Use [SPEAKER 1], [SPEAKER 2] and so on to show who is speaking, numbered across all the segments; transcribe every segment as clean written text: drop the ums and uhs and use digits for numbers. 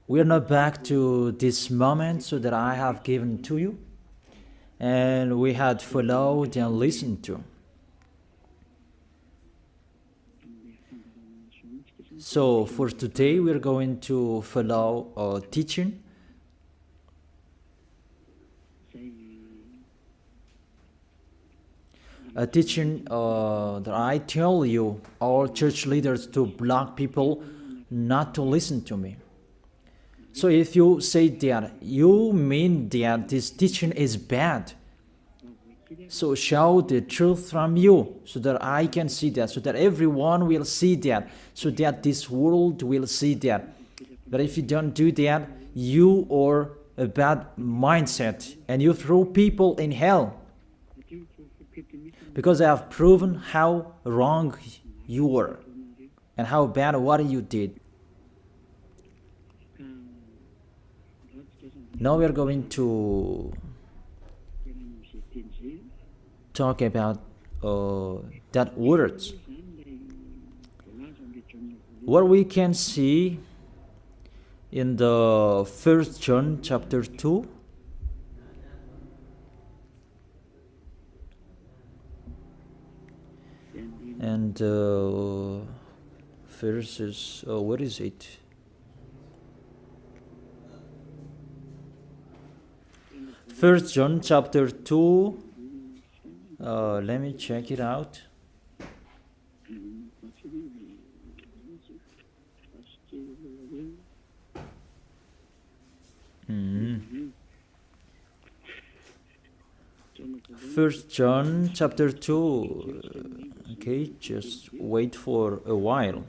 [SPEAKER 1] We are now back to this moment so that I have given to you, and we had followed and listened to. So for today, we are going to follow a teaching. A teaching that I tell you, all church leaders, to block people not to listen to me. So if you say that, you mean that this teaching is bad. So show the truth from you, so that I can see that, so that everyone will see that, so that this world will see that. But if you don't do that, you are a bad mindset, and you throw people in hell. Because I have proven how wrong you were, and how bad what you did. Now we are going to talk about that words. What we can see in the 1 John chapter 2. And verses, what is it? First John chapter 2. Let me check it out. First John chapter 2. Okay, just wait for a while.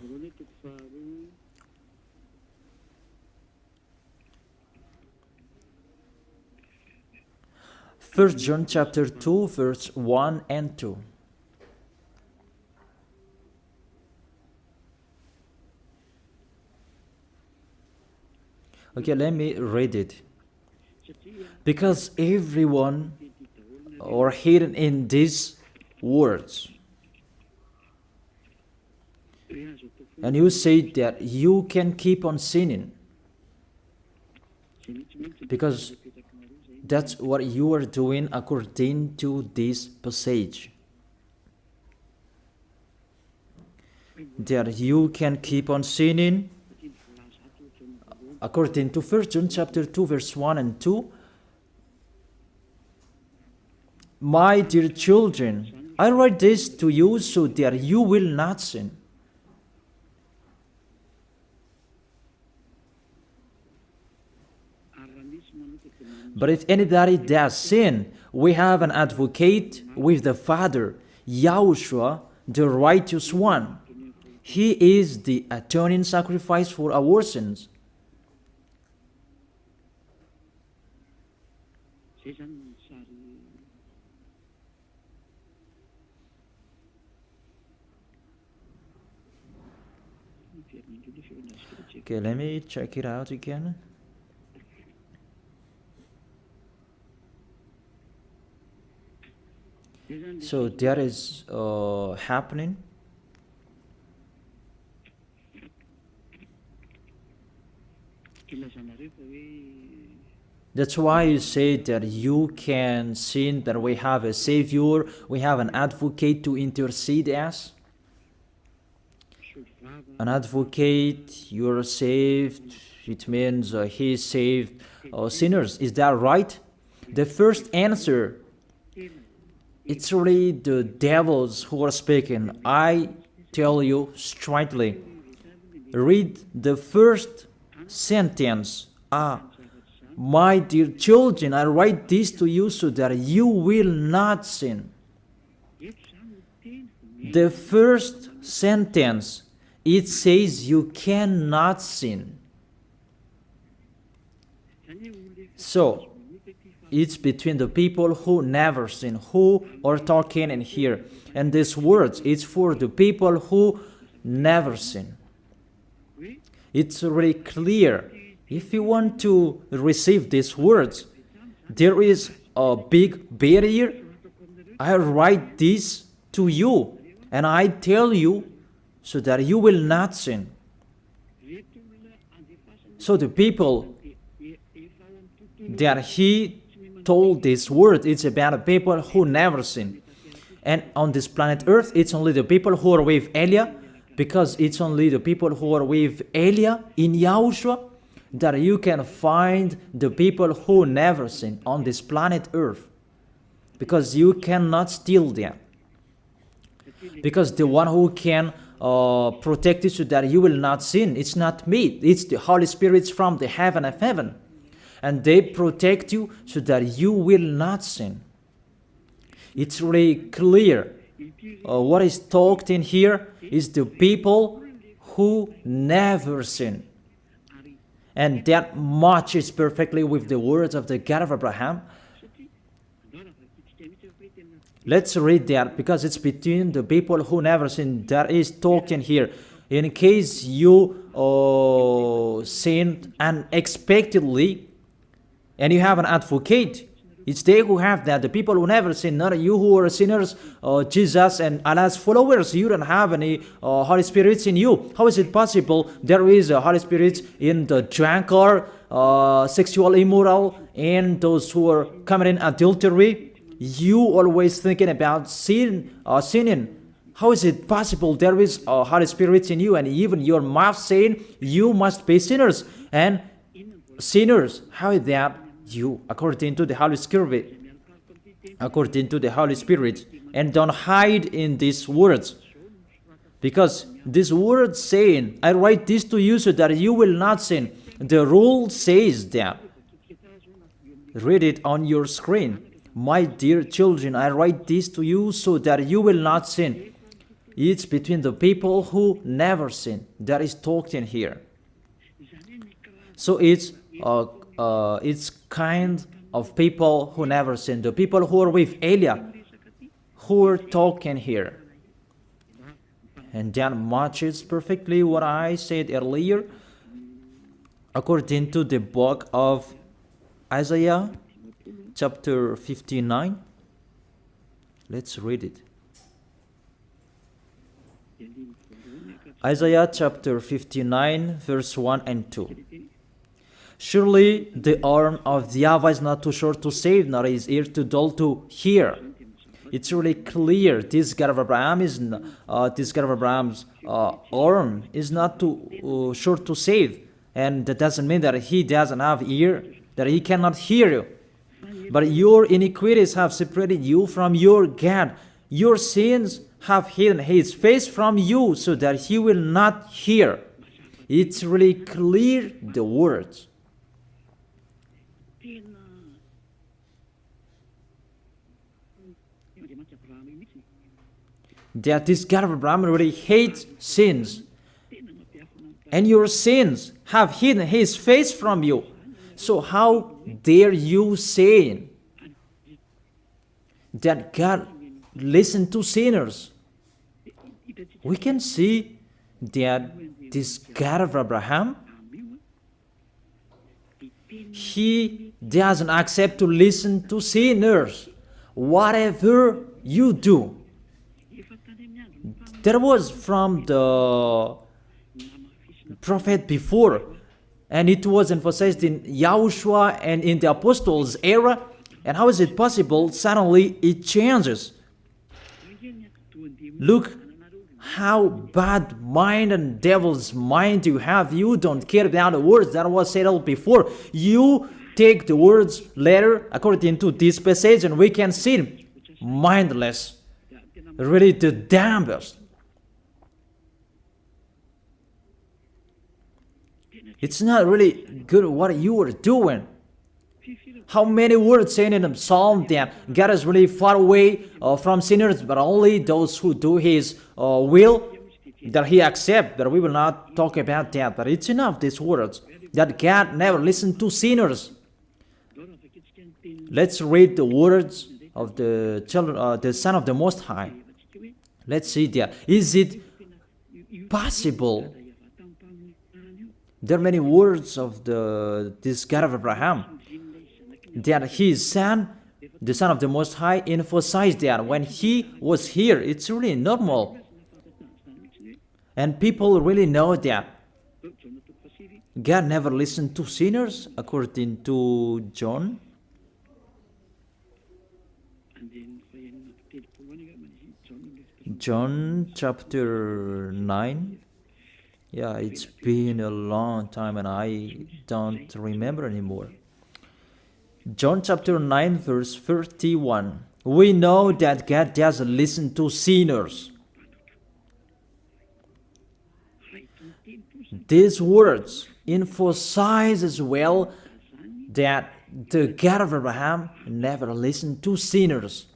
[SPEAKER 1] First John chapter 2, verse 1 and 2. Okay, let me read it. Because everyone are hidden in these words. And you say that you can keep on sinning, because that's what you are doing according to this passage. That you can keep on sinning according to 1 John chapter 2 verse 1 and 2. My dear children, I write this to you so that you will not sin. But if anybody does sin, we have an advocate with the Father, YAHOSHUAH, the righteous one. He is the atoning sacrifice for our sins. Okay, let me check it out again. So that is happening. That's why you say that you can sin, that we have a Savior, we have an advocate to intercede us. An advocate, you're saved, it means he saved sinners. Is that right? The first answer, it's really the devils who are speaking. I tell you straightly, read the first sentence. My dear children, I write this to you so that you will not sin. The first sentence, it says you cannot sin. So, it's between the people who never sin, who are talking in here. And these words, it's for the people who never sin. It's really clear. If you want to receive these words, there is a big barrier. I write this to you, and I tell you so that you will not sin. So the people that he told this word, it's about the people who never sin. And on this planet Earth, it's only the people who are with Elia, because it's only the people who are with Elia in Yahushua that you can find the people who never sin on this planet Earth. Because you cannot steal them. Because the one who can protect you so that you will not sin, it's not me, it's the Holy Spirit from the heaven of heaven. And they protect you so that you will not sin. It's really clear. What is talked in here is the people who never sin. And that matches perfectly with the words of the God of Abraham. Let's read that, because it's between the people who never sin that is talked in here. In case you sinned unexpectedly and you have an advocate, it's they who have that, the people who never sin, not you who are sinners, Jesus and Allah's followers. You don't have any Holy Spirits in you. How is it possible there is a Holy Spirit in the drunkard, sexual immoral, and those who are committing adultery? You always thinking about sinning. How is it possible there is a Holy Spirit in you, and even your mouth saying you must be sinners? And sinners, how is that you, according to the Holy Spirit? According to the Holy Spirit. And don't hide in these words. Because this word saying, I write this to you so that you will not sin. The rule says that. Read it on your screen. My dear children, I write this to you so that you will not sin. It's between the people who never sin. That is talked in here. So it's kind of people who never sin. The people who are with Elia, who are talking here. And that matches perfectly what I said earlier. According to the book of Isaiah, chapter 59. Let's read it. Isaiah chapter 59, verse 1 and 2. Surely the arm of the YAHVAH is not too short to save, nor his ear too dull to hear. It's really clear. This God of Abraham is Abraham's arm is not too short to save, and that doesn't mean that he doesn't have ear, that he cannot hear you. But your iniquities have separated you from your God. Your sins have hidden his face from you so that he will not hear. It's really clear, the words. That this God of Abraham really hates sins. And your sins have hidden his face from you. So how dare you say that God listens to sinners? We can see that this God of Abraham, he doesn't accept to listen to sinners. Whatever you do. There was from the prophet before, and it was emphasized in YAHOSHUAH and in the apostles' era. And how is it possible suddenly it changes? Look how bad mind and devil's mind you have. You don't care about the words that was said before. You take the words later according to this passage, and we can see mindless, really the damnedest. It's not really good what you are doing. How many words saying in the psalm that God is really far away from sinners, but only those who do his will, that he accepts. But we will not talk about that. But it's enough, these words, that God never listened to sinners. Let's read the words of the children, the Son of the Most High. Let's see that. Is it possible? There are many words of this God of Abraham that his son, the Son of the Most High, emphasized that when he was here. It's really normal. And people really know that. God never listened to sinners, according to John. John chapter 9. Yeah, it's been a long time and I don't remember anymore. John chapter 9 verse 31. We know that God doesn't listen to sinners. These words emphasize as well that the God of Abraham never listened to sinners.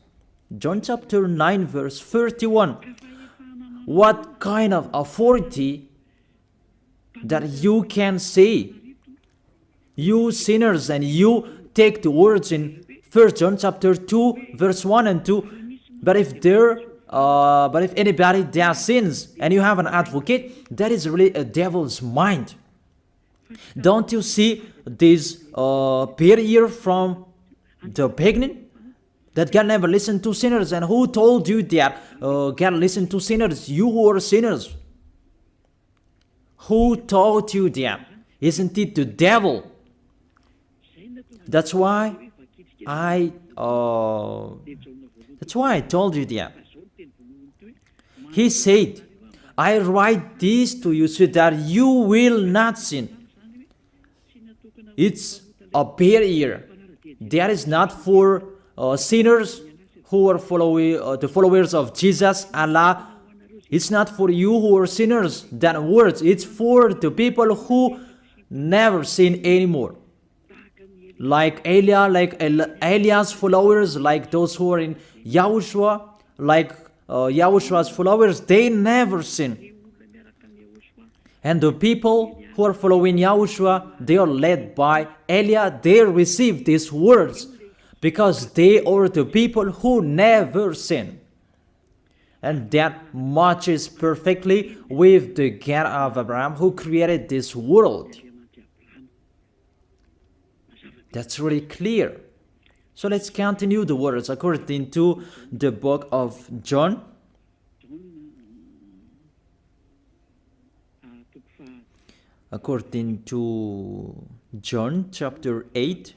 [SPEAKER 1] John chapter 9 verse 31. What kind of authority that you can say, you sinners, and you take the words in 1 John chapter 2 verse 1 and 2. But if anybody does sins and you have an advocate, that is really a devil's mind. Don't you see this barrier from the beginning? That God never listened to sinners. And who told you that God listened to sinners? You who are sinners. Who taught you that? Isn't it the devil? That's why I told you that. He said, I write this to you so that you will not sin. It's a barrier. That is not for sinners who are the followers of Jesus, Allah. It's not for you who are sinners, that words. It's for the people who never sin anymore. Like Elias followers, like those who are in YAHOSHUAH, like YAHOSHUAH's followers, they never sin. And the people who are following YAHOSHUAH, they are led by Elias. They receive these words because they are the people who never sin. And that matches perfectly with the God of Abraham who created this world. That's really clear. So let's continue the words according to the book of John. According to John chapter 8,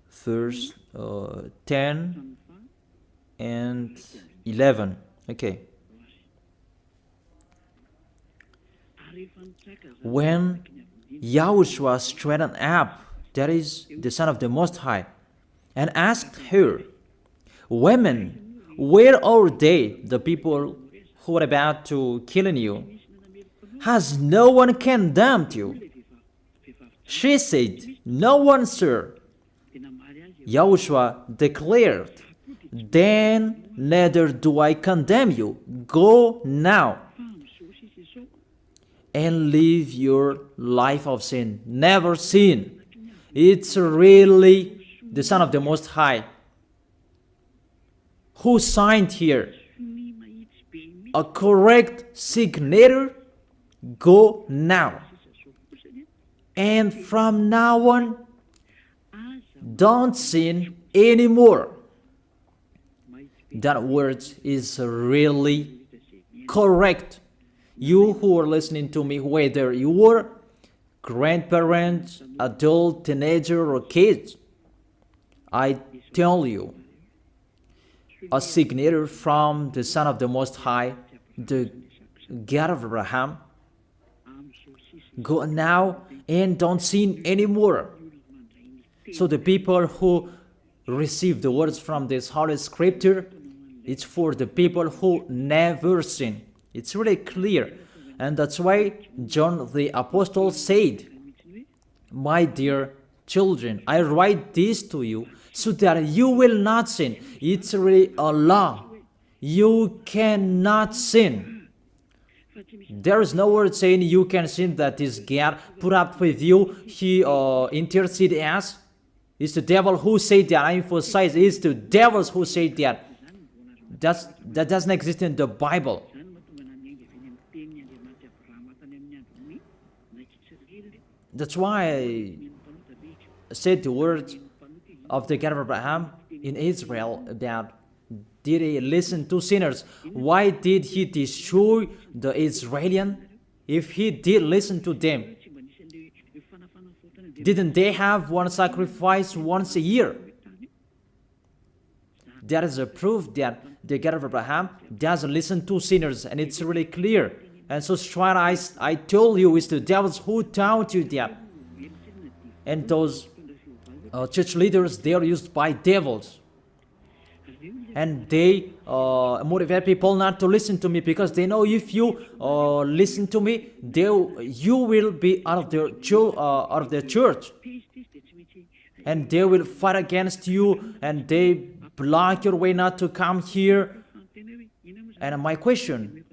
[SPEAKER 1] verse 10 and 11. Okay. When YAHOSHUAH straightened up, that is the Son of the Most High, and asked her, Women, where are they, the people who are about to kill you? Has no one condemned you? She said, No one, sir. YAHOSHUAH declared, Then neither do I condemn you. Go now and live your life of sin. Never sin. It's really the Son of the Most High who signed here. A correct signature. Go now. And from now on, don't sin anymore. That word is really correct. You who are listening to me, whether you are grandparents, adult, teenager, or kids, I tell you, a signature from the Son of the Most High, the God of Abraham. Go now and don't sin anymore. So the people who receive the words from this Holy Scripture, it's for the people who never sin. It's really clear. And that's why John the Apostle said, My dear children, I write this to you so that you will not sin. It's really a law. You cannot sin. There is no word saying you can sin that is God put up with you. He intercede as. It's the devil who said that. I emphasize, it's the devils who say that. That doesn't exist in the Bible. That's why I said the words of the God of Abraham in Israel about did he listen to sinners? Why did he destroy the Israelians? If he did listen to them, didn't they have one sacrifice once a year? That is a proof that the God of Abraham doesn't listen to sinners, and it's really clear. And so straight I told you, it's the devils who taught you that. And those church leaders, they are used by devils. And they motivate people not to listen to me, because they know if you listen to me, you will be out of their church. And they will fight against you, and they block your way not to come here. And my question,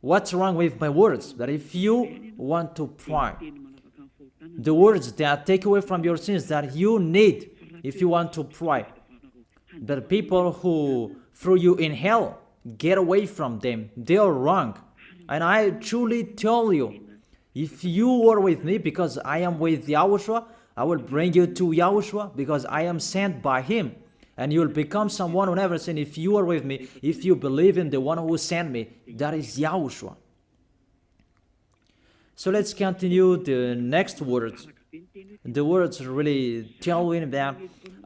[SPEAKER 1] what's wrong with my words? That if you want to pray, the words that take away from your sins that you need if you want to pray, the people who threw you in hell, get away from them. They are wrong. And I truly tell you, if you are with me, because I am with YAHOSHUAH, I will bring you to YAHOSHUAH, because I am sent by him. And you will become someone who never sinned if you are with me, if you believe in the one who sent me. That is YAHOSHUAH. So let's continue the next words. The words really tell him that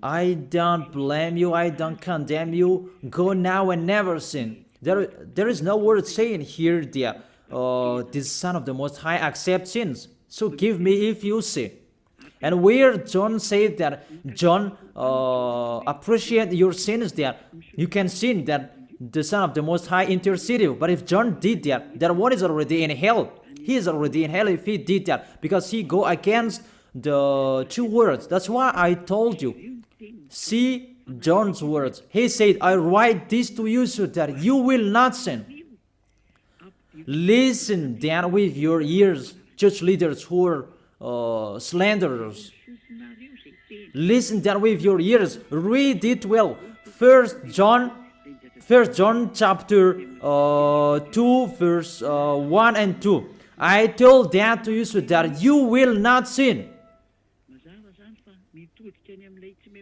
[SPEAKER 1] I don't blame you, I don't condemn you, go now and never sin. There is no word saying here that this Son of the Most High accepts sins. So give me if you sin. And where John said that John appreciate your sins, that you can sin, that the Son of the Most High interceded. But if John did that, that one is already in hell. He is already in hell if he did that, because he go against the two words. That's why I told you. See John's words. He said, I write this to you so that you will not sin. Listen then with your ears, church leaders who are slanderers. Listen then with your ears. Read it well. First John chapter 2 verse 1 and 2. I told that to you so that you will not sin.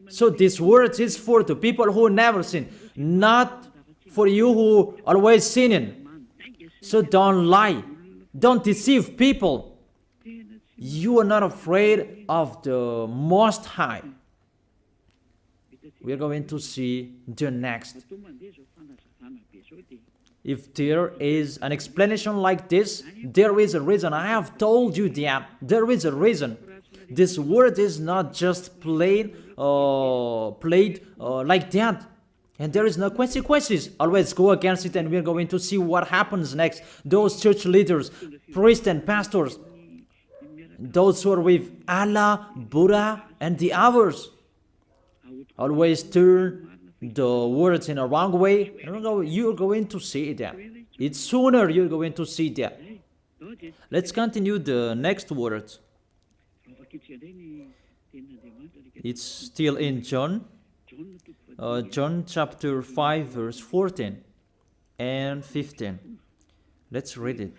[SPEAKER 1] So this word is for the people who never sin, not for you who always sinning. So don't lie. Don't deceive people. You are not afraid of the Most High. We are going to see the next. If there is an explanation like this, there is a reason. I have told you that there is a reason. This word is not just played like that. And there is no consequences. Always go against it, and we're going to see what happens next. Those church leaders, priests and pastors, those who are with Allah, Buddha, and the others, always turn the words in a wrong way. You're going to see that. It's sooner you're going to see that. Let's continue the next words. It's still in John. John chapter 5 verse 14 and 15. Let's read it.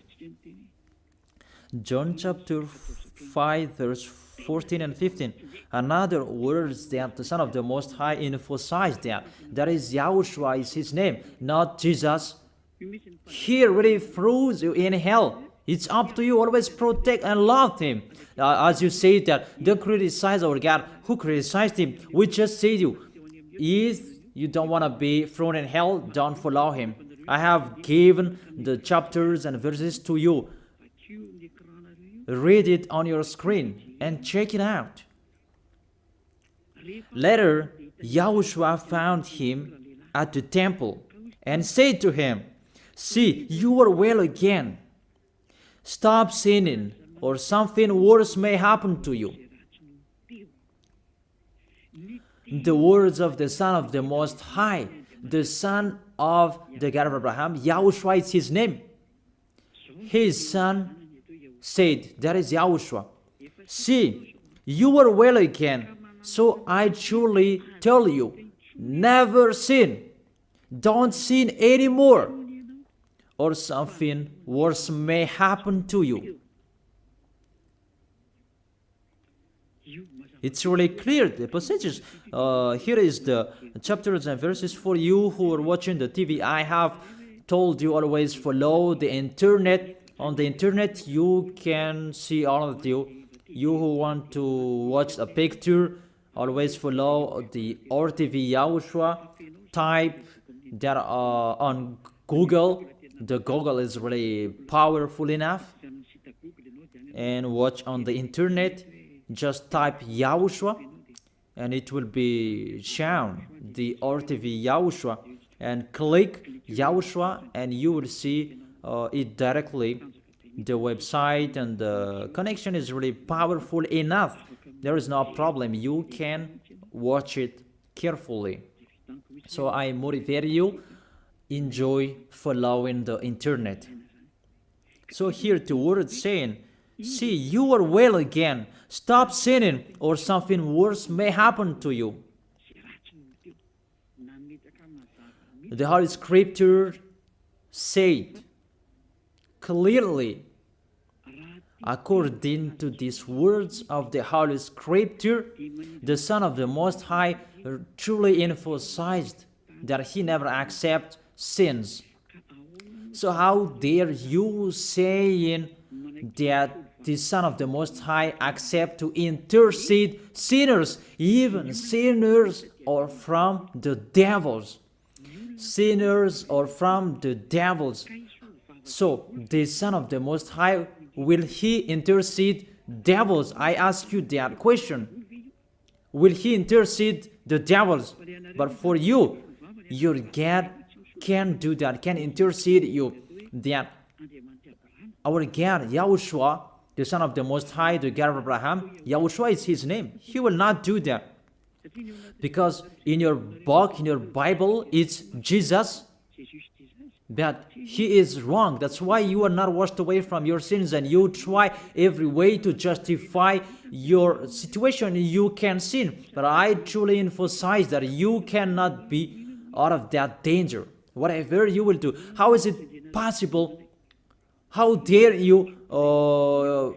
[SPEAKER 1] John chapter 5 verse 14 and 15. Another words that the Son of the Most High emphasized that is YAHOSHUAH is his name, not Jesus. He really throws you in hell. It's up to you. Always protect and love him. As you say that, don't criticize our God. Who criticized him? We just say you. If you don't want to be thrown in hell, don't follow him. I have given the chapters and verses to you. Read it on your screen and check it out. Later, YAHOSHUAH found him at the temple and said to him, see, you are well again. Stop sinning, or something worse may happen to you. The words of the Son of the Most High, the Son of the God of Abraham, YAHOSHUAH is his name. His son said, that is YAHOSHUAH, see, you are well again, so I truly tell you, never sin. Don't sin anymore, or something worse may happen to you. It's really clear, the passages. Here is the chapters and verses. For you who are watching the TV, I have told you always follow the internet. On the internet, you can see all of you. You who want to watch a picture, always follow the RTV YAHOSHUAH. Type that on Google. The Google is really powerful enough. And watch on the internet. Just type YAHOSHUAH and it will be shown the RTV YAHOSHUAH, and click YAHOSHUAH and you will see it directly. The website and the connection is really powerful enough. There is no problem. You can watch it carefully. So I motivate you, enjoy following the internet. So here the word saying, see, you are well again. Stop sinning or something worse may happen to you. The Holy Scripture said clearly, according to these words of the Holy Scripture, the Son of the Most High truly emphasized that he never accepts sins. So how dare you saying that the Son of the Most High accept to intercede sinners, even sinners or from the devils. Sinners or from the devils. So the Son of the Most High, will he intercede devils? I ask you that question. Will he intercede the devils? But for you, your God can do that, can intercede you. That our God, YAHOSHUAH, the Son of the Most High, the God of Abraham, YAHOSHUAH is his name. He will not do that. Because in your book, in your Bible, it's Jesus. But he is wrong. That's why you are not washed away from your sins and you try every way to justify your situation. You can sin. But I truly emphasize that you cannot be out of that danger. Whatever you will do. How is it possible? How dare you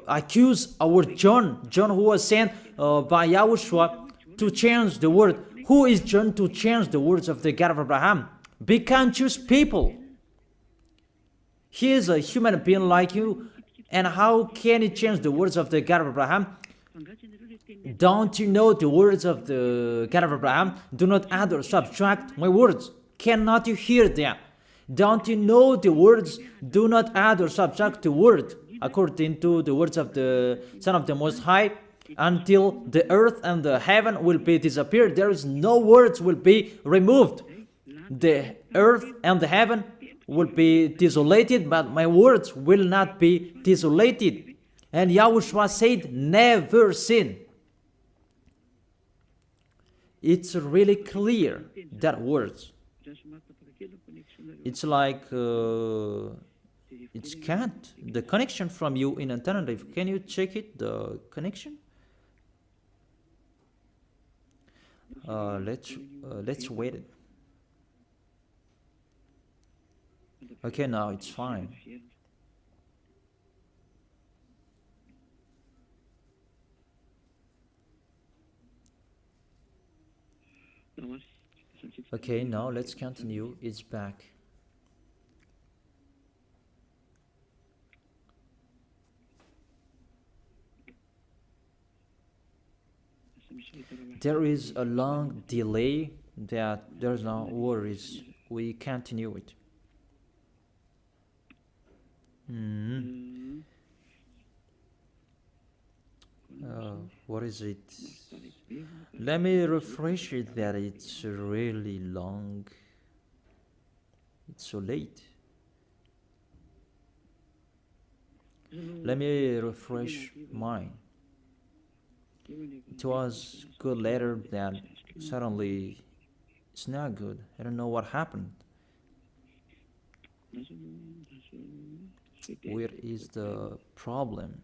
[SPEAKER 1] accuse our John who was sent by YAHOSHUAH to change the word? Who is John to change the words of the God of Abraham? Be conscious people. He is a human being like you, and how can he change the words of the God of Abraham? Don't you know the words of the God of Abraham? Do not add or subtract my words. Cannot you hear that? Don't you know the words? Do not add or subtract the word, according to the words of the Son of the Most High, until the earth and the heaven will be disappeared. There is no words will be removed. The earth and the heaven will be desolated, but my words will not be desolated. And YAHOSHUAH said, never sin. It's really clear, that words. It's like it's can't. The connection from you in alternative. Can you check it? The connection. Let's wait it. Okay, now it's fine. Okay, now let's continue. It's back. There is a long delay that there's no worries. We continue it. What is it? Let me refresh it that it's really long. It's so late. Let me refresh mine. It was good later, then suddenly it's not good. I don't know what happened. Where is the problem?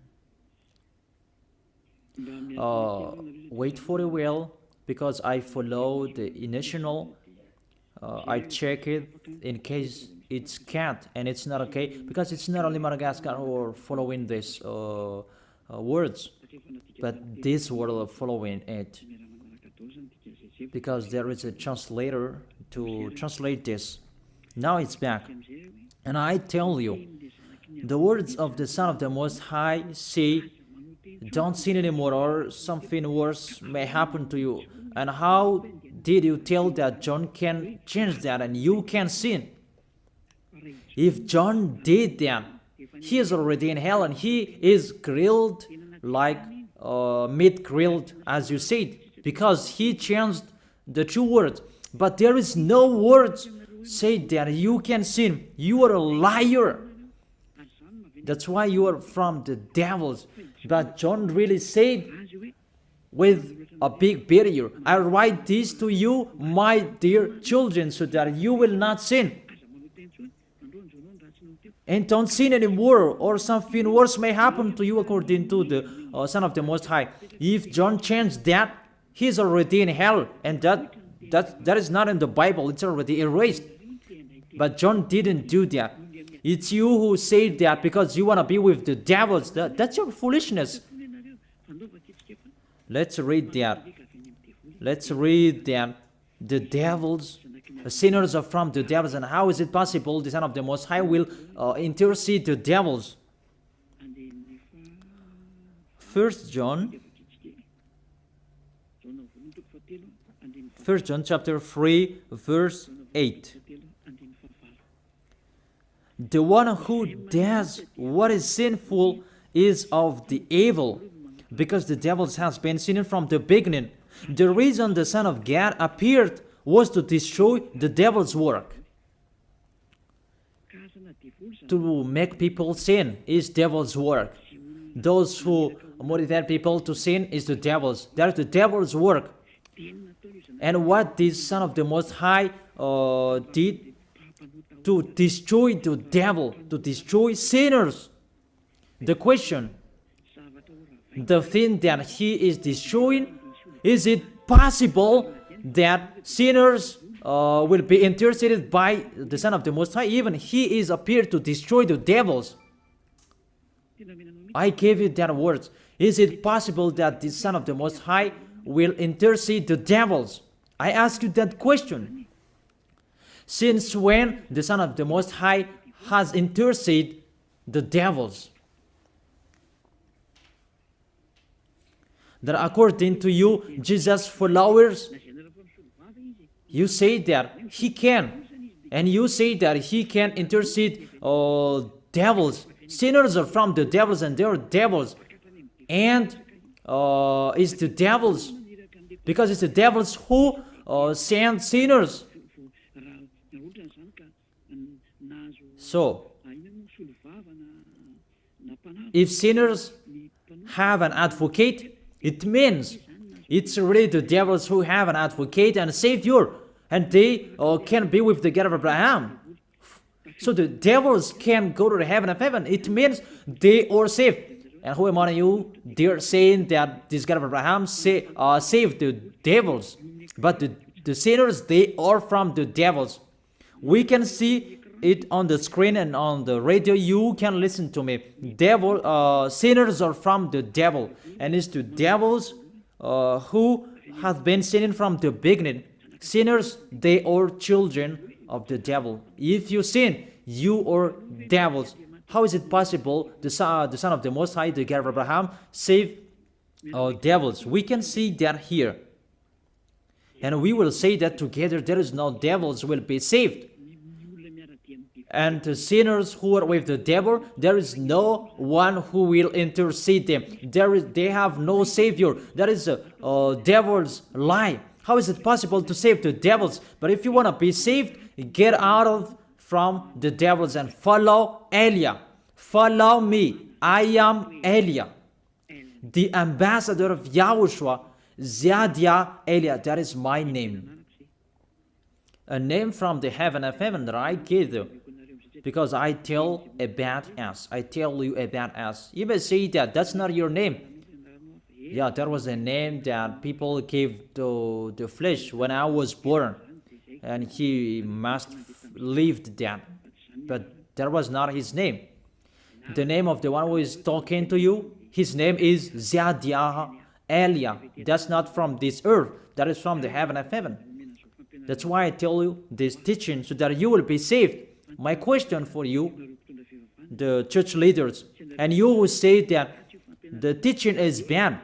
[SPEAKER 1] Wait for a while, because I follow the initial. I check it in case it's can't, and it's not okay, because it's not only Madagascar who are following these words. but this will follow in it, because there is a translator to translate this. Now it's back. And I tell you, the words of the Son of the Most High say, don't sin anymore, or something worse may happen to you. And how did you tell that John can change that and you can sin? If John did that, he is already in hell, and he is grilled like meat grilled, as you said, because he changed the true words. But there is no words say that you can sin. You are a liar. That's why you are from the devils. But John really said with a big barrier, I write this to you, my dear children, so that you will not sin. And don't sin anymore, or something worse may happen to you, according to the Son of the Most High. If John changed that, he's already in hell, and that is not in the Bible. It's already erased. But John didn't do that. It's you who say that because you want to be with the devils. That's your foolishness. Let's read that. Let's read that. The devils, sinners are from the devils, and how is it possible the Son of the Most High will intercede the devils? 1 John chapter 3, verse 8. The one who does what is sinful is of the evil, because the devils has been sinning from the beginning. The reason the Son of God appeared was to destroy the devil's work. To make people sin is devil's work. Those who motivate people to sin is the devil's. That is the devil's work. And what this Son of the Most High did to destroy the devil, to destroy sinners. The question, the thing that he is destroying, is it possible that sinners will be interceded by the Son of the Most High? Even he is appeared to destroy the devils. I gave you that words. Is it possible that the Son of the Most High will intercede the devils? I ask you that question. Since when the Son of the Most High has interceded the devils? That according to you, Jesus' followers, you say that he can, and you say that he can intercede devils. Sinners are from the devils, and they are devils. And it's the devils, because it's the devils who send sinners. So, if sinners have an advocate, it means it's really the devils who have an advocate and a savior, and they can be with the God of Abraham. So the devils can go to the heaven of heaven. It means they are saved. And who among you, they're saying that this God of Abraham saved the devils. But the sinners, they are from the devils. We can see it on the screen and on the radio. You can listen to me. Sinners are from the devil, and it's the devils who have been sinning from the beginning. Sinners, they are children of the devil. If you sin, you are devils. How is it possible the Son of the Most High, the God of Abraham, save devils? We can see that here, and we will say that together. There is no devils will be saved. And the sinners who are with the devil, there is no one who will intercede them. They have no savior. That is a devil's lie. How is it possible to save the devils? But if you want to be saved, get out from the devils and follow Elia. Follow me. I am Elia, the ambassador of Yahushua, Zadia Elia. That is my name. A name from the heaven of heaven that I gave you. Because I tell about us. I tell you about us. You may say that that's not your name. Yeah, that was a name that people gave to the flesh when I was born. And he must lived that. But that was not his name. The name of the one who is talking to you, His name is Zadiah Elia. That's not from this earth. That is from the heaven of heaven. That's why I tell you this teaching, so that you will be saved. My question for you, the church leaders, and you who say that the teaching is bad,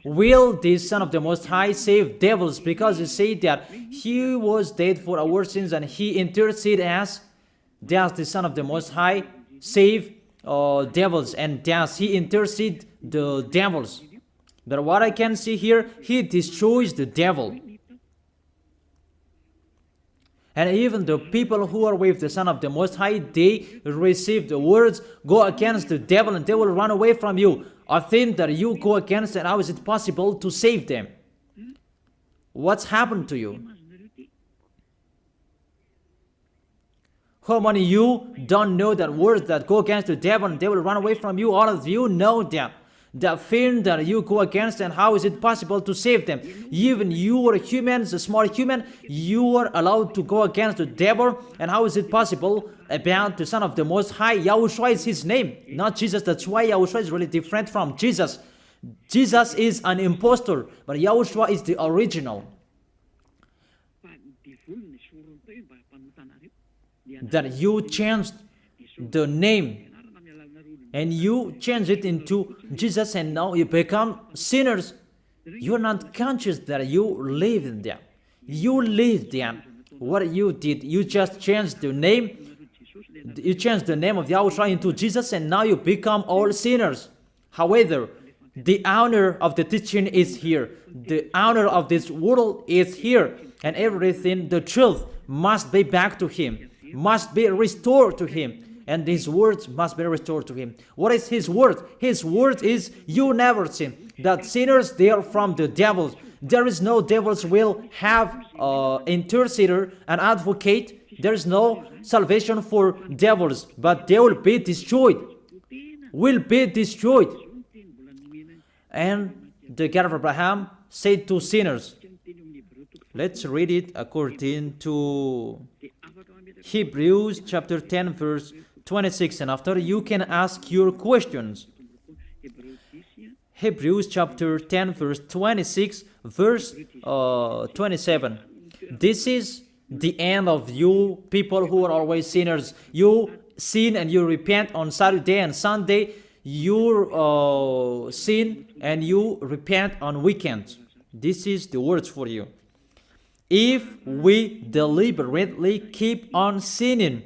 [SPEAKER 1] will the Son of the Most High save devils? Because you say that He was dead for our sins and He interceded as, does the Son of the Most High save devils, and does He intercede the devils? But what I can see here, He destroys the devil. And even the people who are with the Son of the Most High, they receive the words, go against the devil and they will run away from you. A thing that you go against, and how is it possible to save them? What's happened to you? How many of you don't know that words that go against the devil and they will run away from you? All of you know that. The thing that you go against, and how is it possible to save them? Even you are humans, a small human, you are allowed to go against the devil, and how is it possible about the Son of the Most High? YAHOSHUAH is His name, not Jesus. That's why YAHOSHUAH is really different from Jesus. Jesus is an impostor, but YAHOSHUAH is the original. That you changed the name and you change it into Jesus, and now you become sinners. You're not conscious that you live in them. You live them. What you did, you just changed the name. You changed the name of YAHOSHUAH into Jesus, and now you become all sinners. However, the honor of the teaching is here. The honor of this world is here. And everything, the truth, must be back to Him, must be restored to Him. And His words must be restored to Him. What is His word? His word is, you never sin. That sinners, they are from the devils. There is no devils will have intercessor, an advocate. There is no salvation for devils, but they will be destroyed. Will be destroyed. And the God of Abraham said to sinners. Let's read it according to Hebrews chapter 10 verse 26, and after you can ask your questions. Hebrews chapter 10 verse 26 verse 27. This is the end of you people who are always sinners. You sin and you repent on Saturday and Sunday. You sin and you repent on weekends. This is the words for you. If we deliberately keep on sinning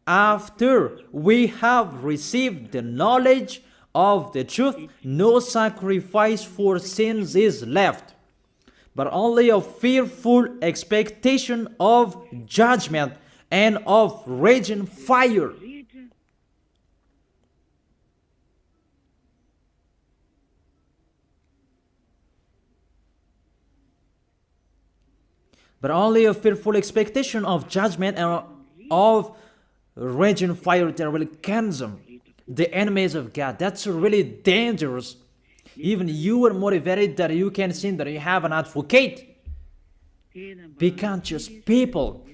[SPEAKER 1] after we have received the knowledge of the truth, no sacrifice for sins is left, but only a fearful expectation of judgment and of raging fire. But only a fearful expectation of judgment and of raging fire that will consume the enemies of God. That's really dangerous. Even you are motivated that you can sin, that you have an advocate. Be conscious people.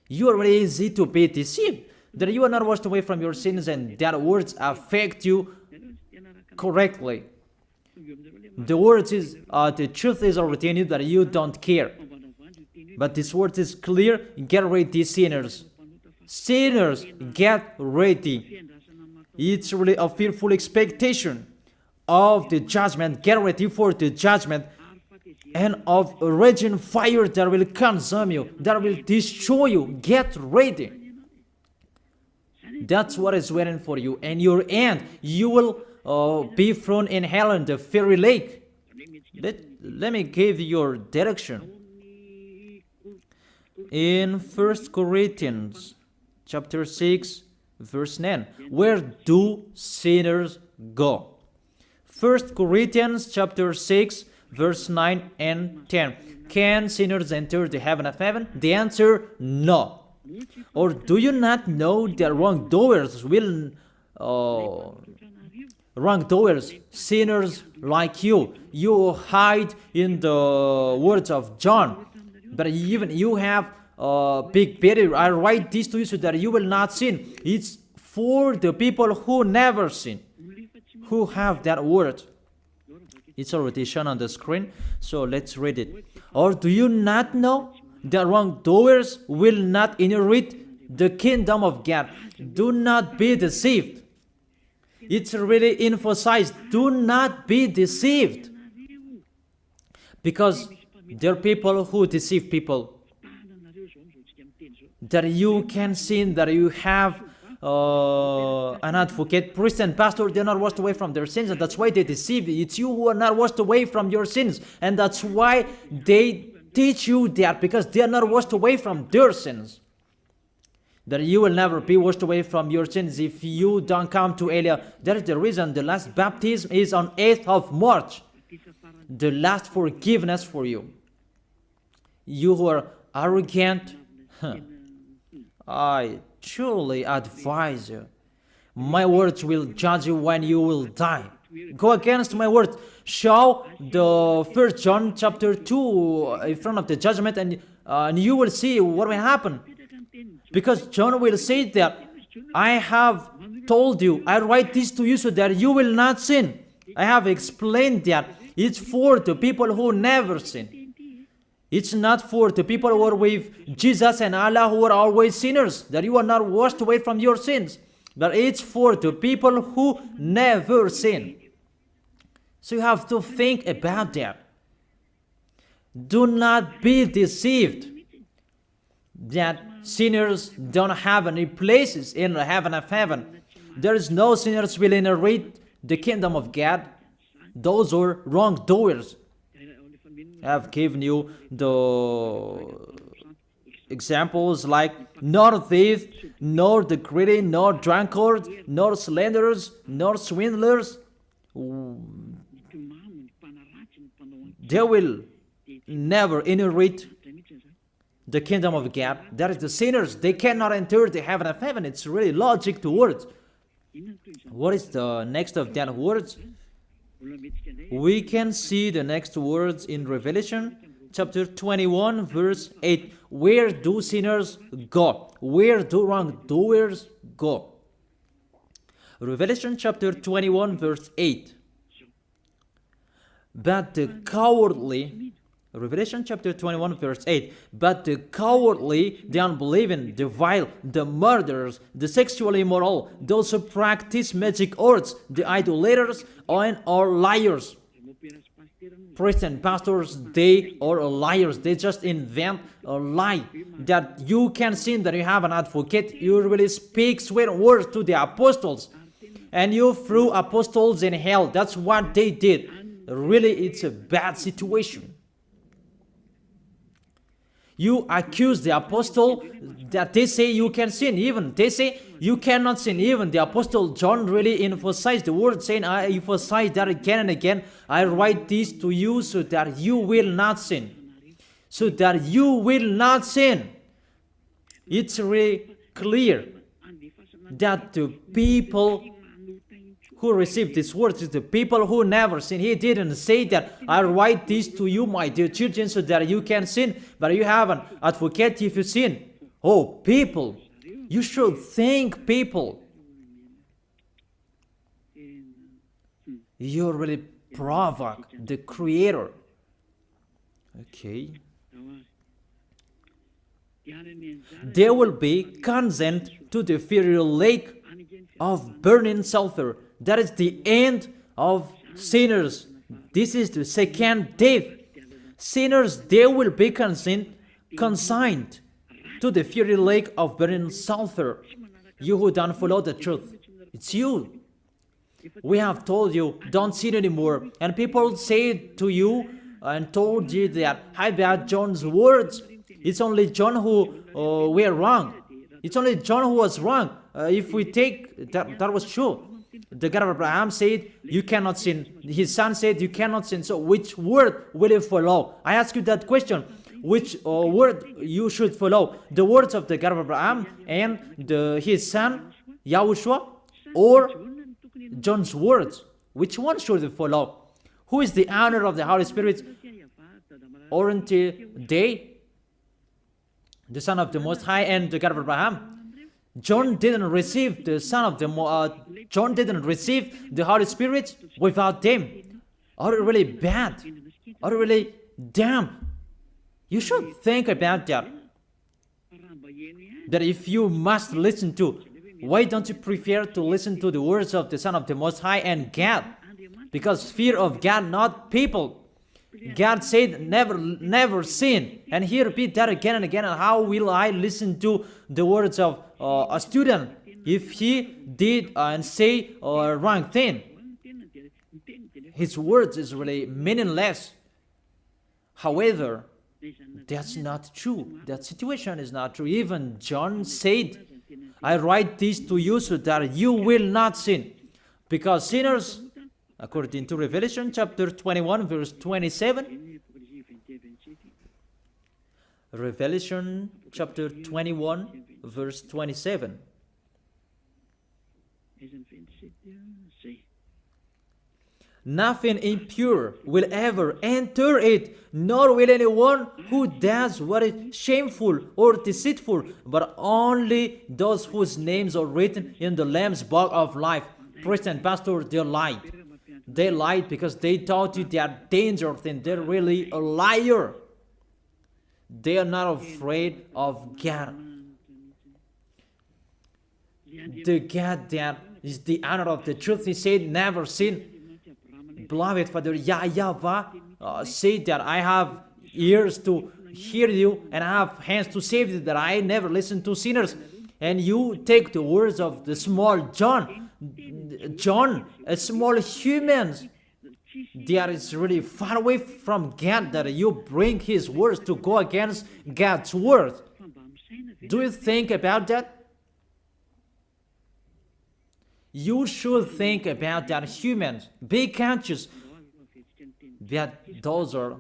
[SPEAKER 1] You are really easy to be deceived. That you are not washed away from your sins and that words affect you correctly. The words is, the truth is already in you that you don't care. But this word is clear. Get ready, sinners. Sinners, get ready. It's really a fearful expectation of the judgment. Get ready for the judgment and of a raging fire that will consume you, that will destroy you. Get ready. That's what is waiting for you. And your end, you will be thrown in hell in the fiery lake. Let me give you your direction. In 1 Corinthians chapter 6 verse 9, where do sinners go? 1 Corinthians chapter 6 verse 9 and 10. Can sinners enter the heaven of heaven? The answer, no. Or do you not know that wrongdoers will wrongdoers, sinners like you hide in the words of John, but even you have big barrier. I write this to you so that you will not sin. It's for the people who never sin. who have that word. It's already shown on the screen, so let's read it. Or do you not know that wrongdoers will not inherit the kingdom of God? Do not be deceived. It's really emphasized, do not be deceived. Because there are people who deceive people. That you can sin, that you have an advocate, priest and pastor, they're not washed away from their sins, and that's why they deceive you. It's you who are not washed away from your sins, and that's why they teach you that, because they are not washed away from their sins. That you will never be washed away from your sins if you don't come to Elia. That is the reason the last baptism is on 8th of March. The last forgiveness for you. You who are arrogant, I truly advise you. My words will judge you when you will die. Go against my words. Show the 1 John chapter 2 in front of the judgment, and you will see what will happen. Because John will say that, I have told you, I write this to you so that you will not sin. I have explained that. It's for the people who never sin. It's not for the people who are with Jesus and Allah who are always sinners, that you are not washed away from your sins. But it's for the people who never sin. So you have to think about that. Do not be deceived that sinners don't have any places in the heaven of heaven. There is no sinners will inherit the kingdom of God. Those are wrongdoers. I have given you the examples like nor thief, nor the greedy, nor drunkard, nor slanderers, nor swindlers. They will never inherit the kingdom of God. That is the sinners. They cannot enter the heaven of heaven. It's really logic to words. What is the next of that words? We can see the next words in Revelation chapter 21 verse 8. Where do sinners go? Where do wrongdoers go? Revelation chapter 21 verse 8. But the cowardly, Revelation chapter 21 verse 8, but the cowardly, the unbelieving, the vile, the murderers, the sexually immoral, those who practice magic arts, the idolaters, and are liars. Priests and pastors, they are liars. They just invent a lie that you can sin, that you have an advocate. You really speak sweet words to the apostles, and you threw apostles in hell. That's what they did. Really, it's a bad situation. You accuse the apostle that they say you can sin. Even they say you cannot sin. Even the apostle John really emphasized the word, saying, I emphasize that again and again. I write this to you so that you will not sin. So that you will not sin. It's really clear that the people who received these words is the people who never sin. He didn't say that I write this to you, my dear children, so that you can sin, but you have an advocate if you sin. Oh, people, you should think, people. You really provoke the Creator. Okay. They will be condemned to the fiery lake of burning sulfur. That is the end of sinners. This is the second death. Sinners, they will be consigned to the fiery lake of burning sulfur. You who don't follow the truth, it's you. We have told you, don't sin anymore. And people say to you and told you that, I bet John's words. It's only John who were wrong. It's only John who was wrong. If we take that was true. The God of Abraham said, you cannot sin. His son said, you cannot sin. So which word will you follow? I ask you that question. Which word you should follow? The words of the God of Abraham and his son, YAHOSHUAH, or John's words? Which one should you follow? Who is the owner of the Holy Spirit? Aren't they the Son of the Most High and the God of Abraham? John didn't receive the John didn't receive the Holy Spirit without them. Are you really bad? Are you really damn? You should think about that. That if you must listen to, why don't you prefer to listen to the words of the Son of the Most High and God? Because fear of God, not people. God said, never sin. And he repeat that again and again. And how will I listen to the words of a student if he did and say a wrong thing? His words is really meaningless. However, that's not true. That situation is not true. Even John said, I write this to you so that you will not sin. Because sinners, according to Revelation chapter 21 verse 27, Revelation chapter 21 verse 27, nothing impure will ever enter it, nor will anyone who does what is shameful or deceitful, but only those whose names are written in the Lamb's book of life. Priest and pastor, they lied. They lied because they taught you they are dangerous and they're really a liar. They are not afraid of God. The God that is the honor of the truth, he said, never sin. Beloved Father, YAHVAH said that I have ears to hear you and I have hands to save you, that I never listen to sinners. And you take the words of the small John, a small human, that is really far away from God, that you bring his words to go against God's word. Do you think about that? You should think about that, humans. Be conscious that those are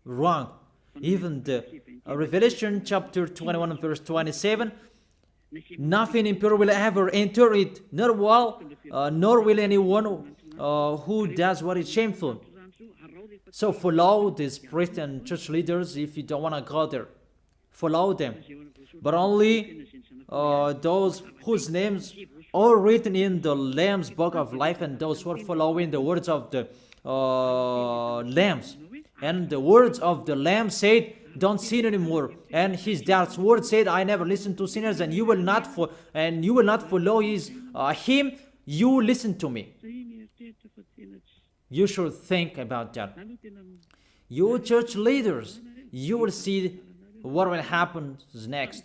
[SPEAKER 1] wrong. Even the Revelation chapter 21 verse 27, nothing impure will ever enter it, nor will anyone who does what is shameful. So follow these priests and church leaders if you don't want to go there. Follow them. But only those whose names are written in the Lamb's book of life, and those who are following the words of the Lambs. And the words of the Lamb said, don't sin anymore. And his dad's word said, I never listen to sinners, and you will not follow him. You listen to me. You should think about that. You church leaders, you will see what will happen next.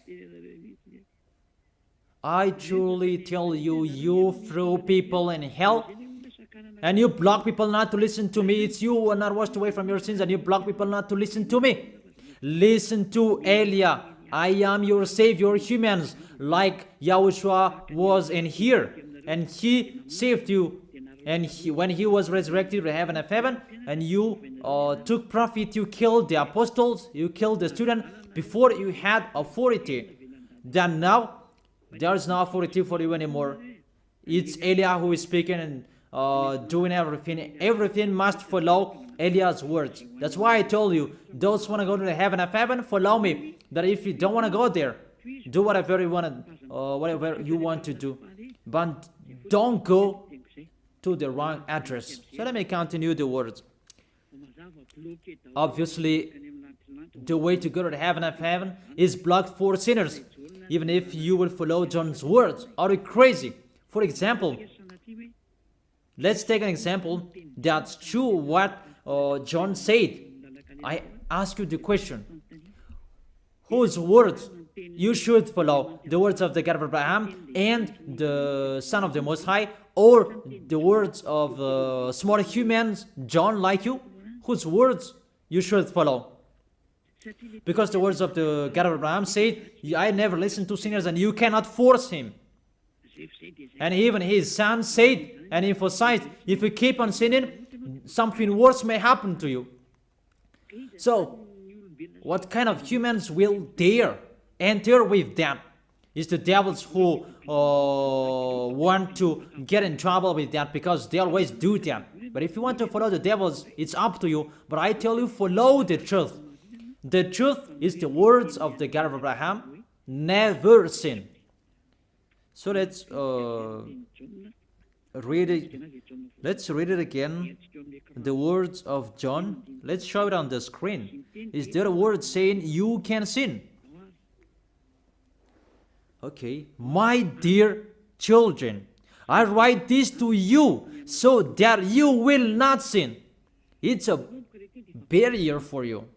[SPEAKER 1] I truly tell you, you throw people in hell, and you block people not to listen to me. It's you who are not washed away from your sins, and you block people not to listen to me. Listen to Elia. I am your savior, humans, like YAHOSHUAH was in here, and he saved you. And when he was resurrected to heaven of heaven, and you took profit, you killed the apostles, you killed the student before you had authority. Then now, there's no authority for you anymore. It's Elia who is speaking and doing everything. Everything must follow Eliah's words. That's why I told you, those who want to go to the heaven of heaven, follow me. That if you don't want to go there, do whatever you want to do. But don't go to the wrong address. So let me continue the words. Obviously, the way to go to the heaven of heaven is blocked for sinners. Even if you will follow John's words. Are you crazy? For example, let's take an example that's true what John said. I ask you the question. Whose words you should follow? The words of the God of Abraham and the Son of the Most High, or the words of small humans, John like you? Whose words you should follow? Because the words of the God of Abraham said, I never listen to sinners, and you cannot force him. And even his son said and emphasized, if you keep on sinning, something worse may happen to you. So, what kind of humans will dare enter with them? It's the devils who want to get in trouble with that, because they always do that. But if you want to follow the devils, it's up to you. But I tell you, follow the truth. The truth is the words of the God of Abraham, never sin. So read it. Let's read it again. The words of John. Let's show it on the screen. Is there a word saying you can sin? Okay. My dear children, I write this to you so that you will not sin. It's a barrier for you.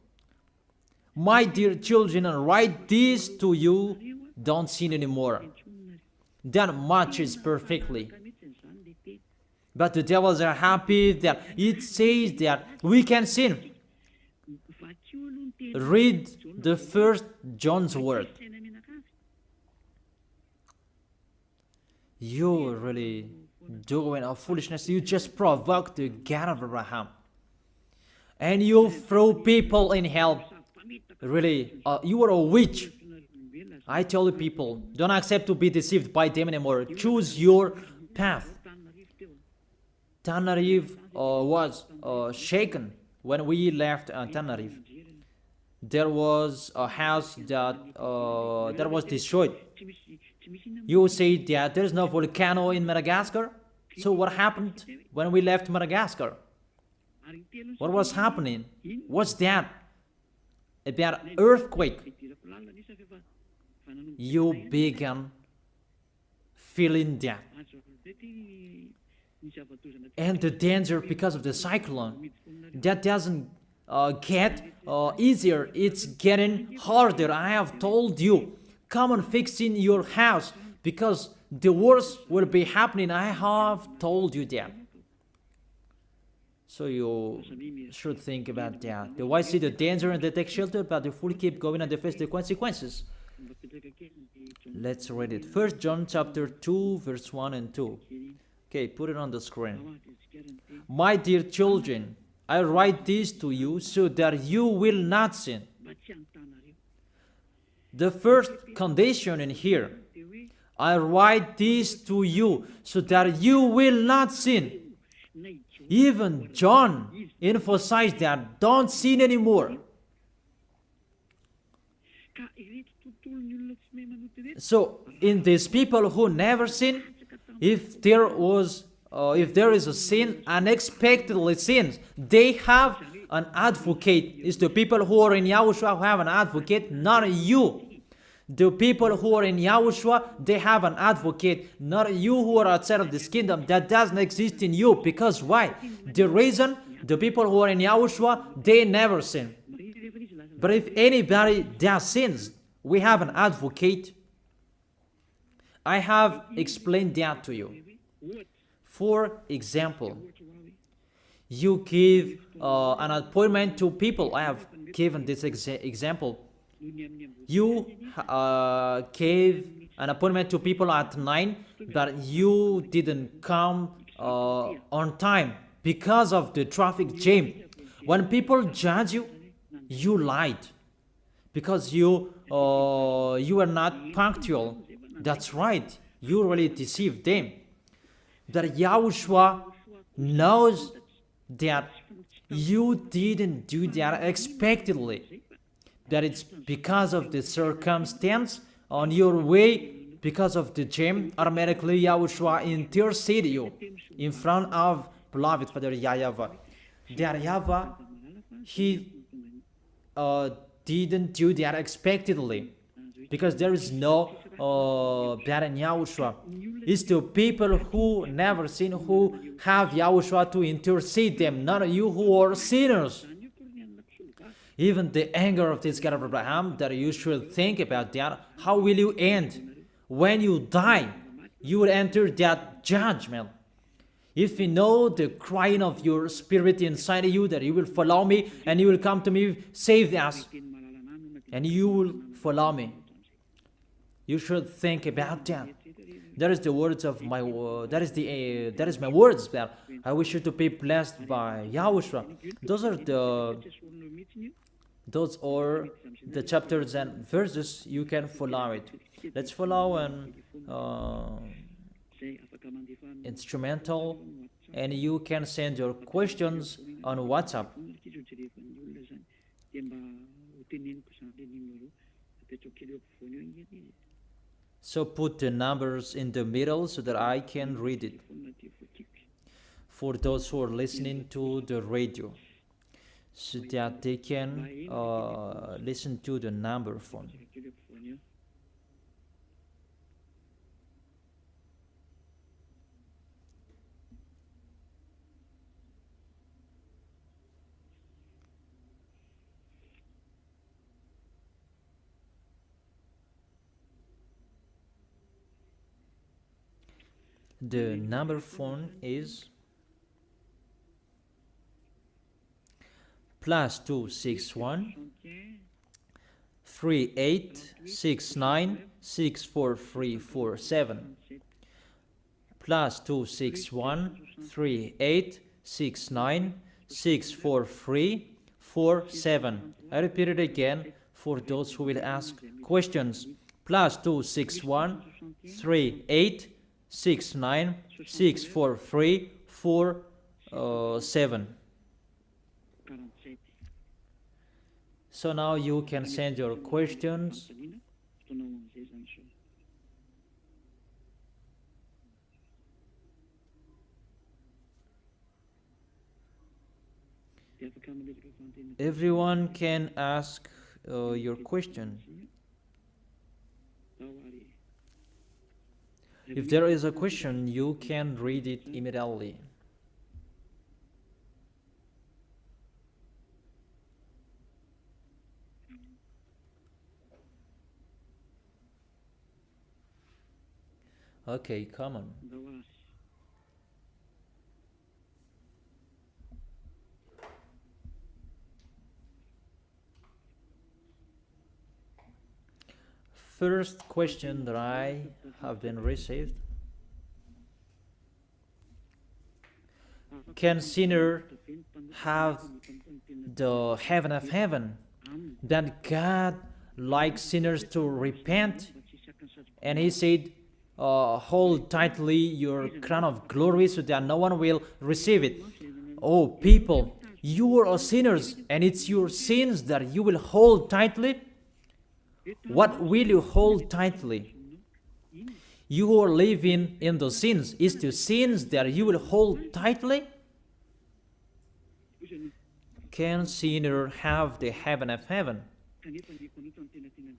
[SPEAKER 1] My dear children, I write this to you. Don't sin anymore. That matches perfectly. But the devils are happy that it says that we can sin. Read the first John's word. You're really doing a foolishness. You just provoke the God of Abraham. And you throw people in hell. Really, you are a witch. I tell you people, don't accept to be deceived by them anymore. Choose your path. Tenerife was shaken when we left Tenerife. There was a house that was destroyed. You say that there is no volcano in Madagascar. So what happened when we left Madagascar? What was happening? What's that? About earthquake. You began feeling that. And the danger because of the cyclone, that doesn't get easier. It's getting harder. I have told you, come on fixing your house because the worst will be happening. I have told you that. So you should think about that. The wise see the danger and they take shelter, but the fool keep going and they face the consequences. Let's read it. 1 John chapter 2, verse 1 and 2. Okay, put it on the screen. My dear children, I write this to you so that you will not sin. The first condition in here, I write this to you so that you will not sin. Even John emphasized that, don't sin anymore. So, in these people who never sin, if there is a sin, unexpectedly sins, they have an advocate. It's the people who are in YAHOSHUAH who have an advocate, not you. The people who are in YAHOSHUAH, they have an advocate, not you who are outside of this kingdom. That doesn't exist in you. Because why? The reason the people who are in YAHOSHUAH, they never sin. But if anybody does sins, we have an advocate. I have explained that to you. For example, you give an appointment to people. I have given this example. You gave an appointment to people at 9, but you didn't come on time because of the traffic jam. When people judge you, you lied because you were not punctual. That's right. You really deceived them. That YAHOSHUAH knows that you didn't do that unexpectedly. That it's because of the circumstance on your way, because of the jam, automatically YAHOSHUAH intercede you in front of beloved Father YAHVAH. That YAHVAH, he didn't do that unexpectedly, because there is no that in YAHOSHUAH. It's the people who never sin who have YAHOSHUAH to intercede them, not you who are sinners. Even the anger of this God of Abraham, that you should think about that. How will you end? When you die, you will enter that judgment. If you know the crying of your spirit inside of you, that you will follow me and you will come to me, save us, and you will follow me. You should think about that. That is the words of my that is my words. That I wish you to be blessed by YAHOSHUAH. Those are the chapters and verses. You can follow it. Let's follow an instrumental, and you can send your questions on WhatsApp. So put the numbers in the middle so that I can read it for those who are listening to the radio, so that they can listen to the number phone. The number phone is +261 3869 64347, +261 3869 64347. I repeat it again for those who will ask questions. +261 3869 64347. So now you can send your questions. Everyone can ask your question. If there is a question, you can read it immediately. Okay, come on. First question that I have been received: can sinner have the heaven of heaven? That God likes sinners to repent, and He said, hold tightly your crown of glory so that no one will receive it. Oh, people, you are sinners, and it's your sins that you will hold tightly. What will you hold tightly? You who are living in the sins, is the sins that you will hold tightly? Can sinner have the heaven of heaven?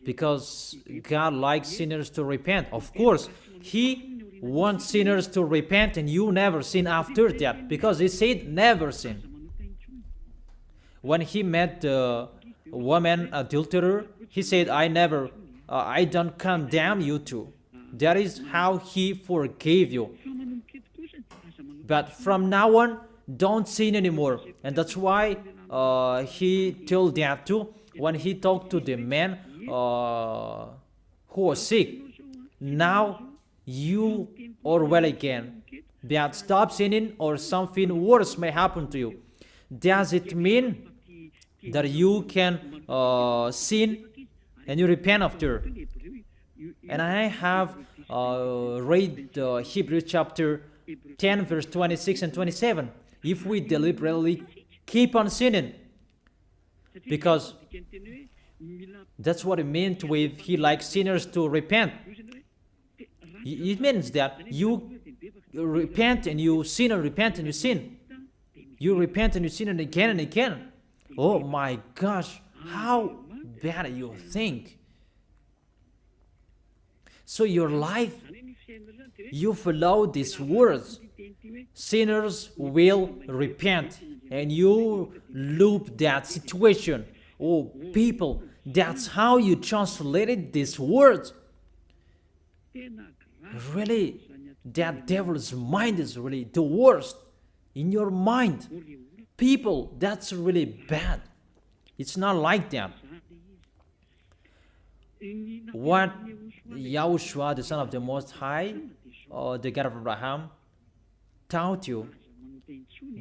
[SPEAKER 1] Because God likes sinners to repent. Of course, He wants sinners to repent, and you never sin after that, because He said never sin. When He met the woman adulterer, He said, I don't condemn you too. That is how He forgave you. But from now on, don't sin anymore. And that's why He told that too when He talked to the man who was sick. Now you are well again. But stop sinning, or something worse may happen to you. Does it mean that you can sin and you repent after? And I have read Hebrews chapter 10 verse 26 and 27. If we deliberately keep on sinning, because that's what it meant with He likes sinners to repent. It means that you repent and you sin, or repent and you sin. You repent and you sin, and again. Oh my gosh, how bad you think. So your life, you follow these words: sinners will repent, and you loop that situation. Oh people, that's how you translated these words. Really, that devil's mind is really the worst in your mind. People, that's really bad. It's not like that. What YAHOSHUAH, the Son of the Most High, the God of Abraham, taught you: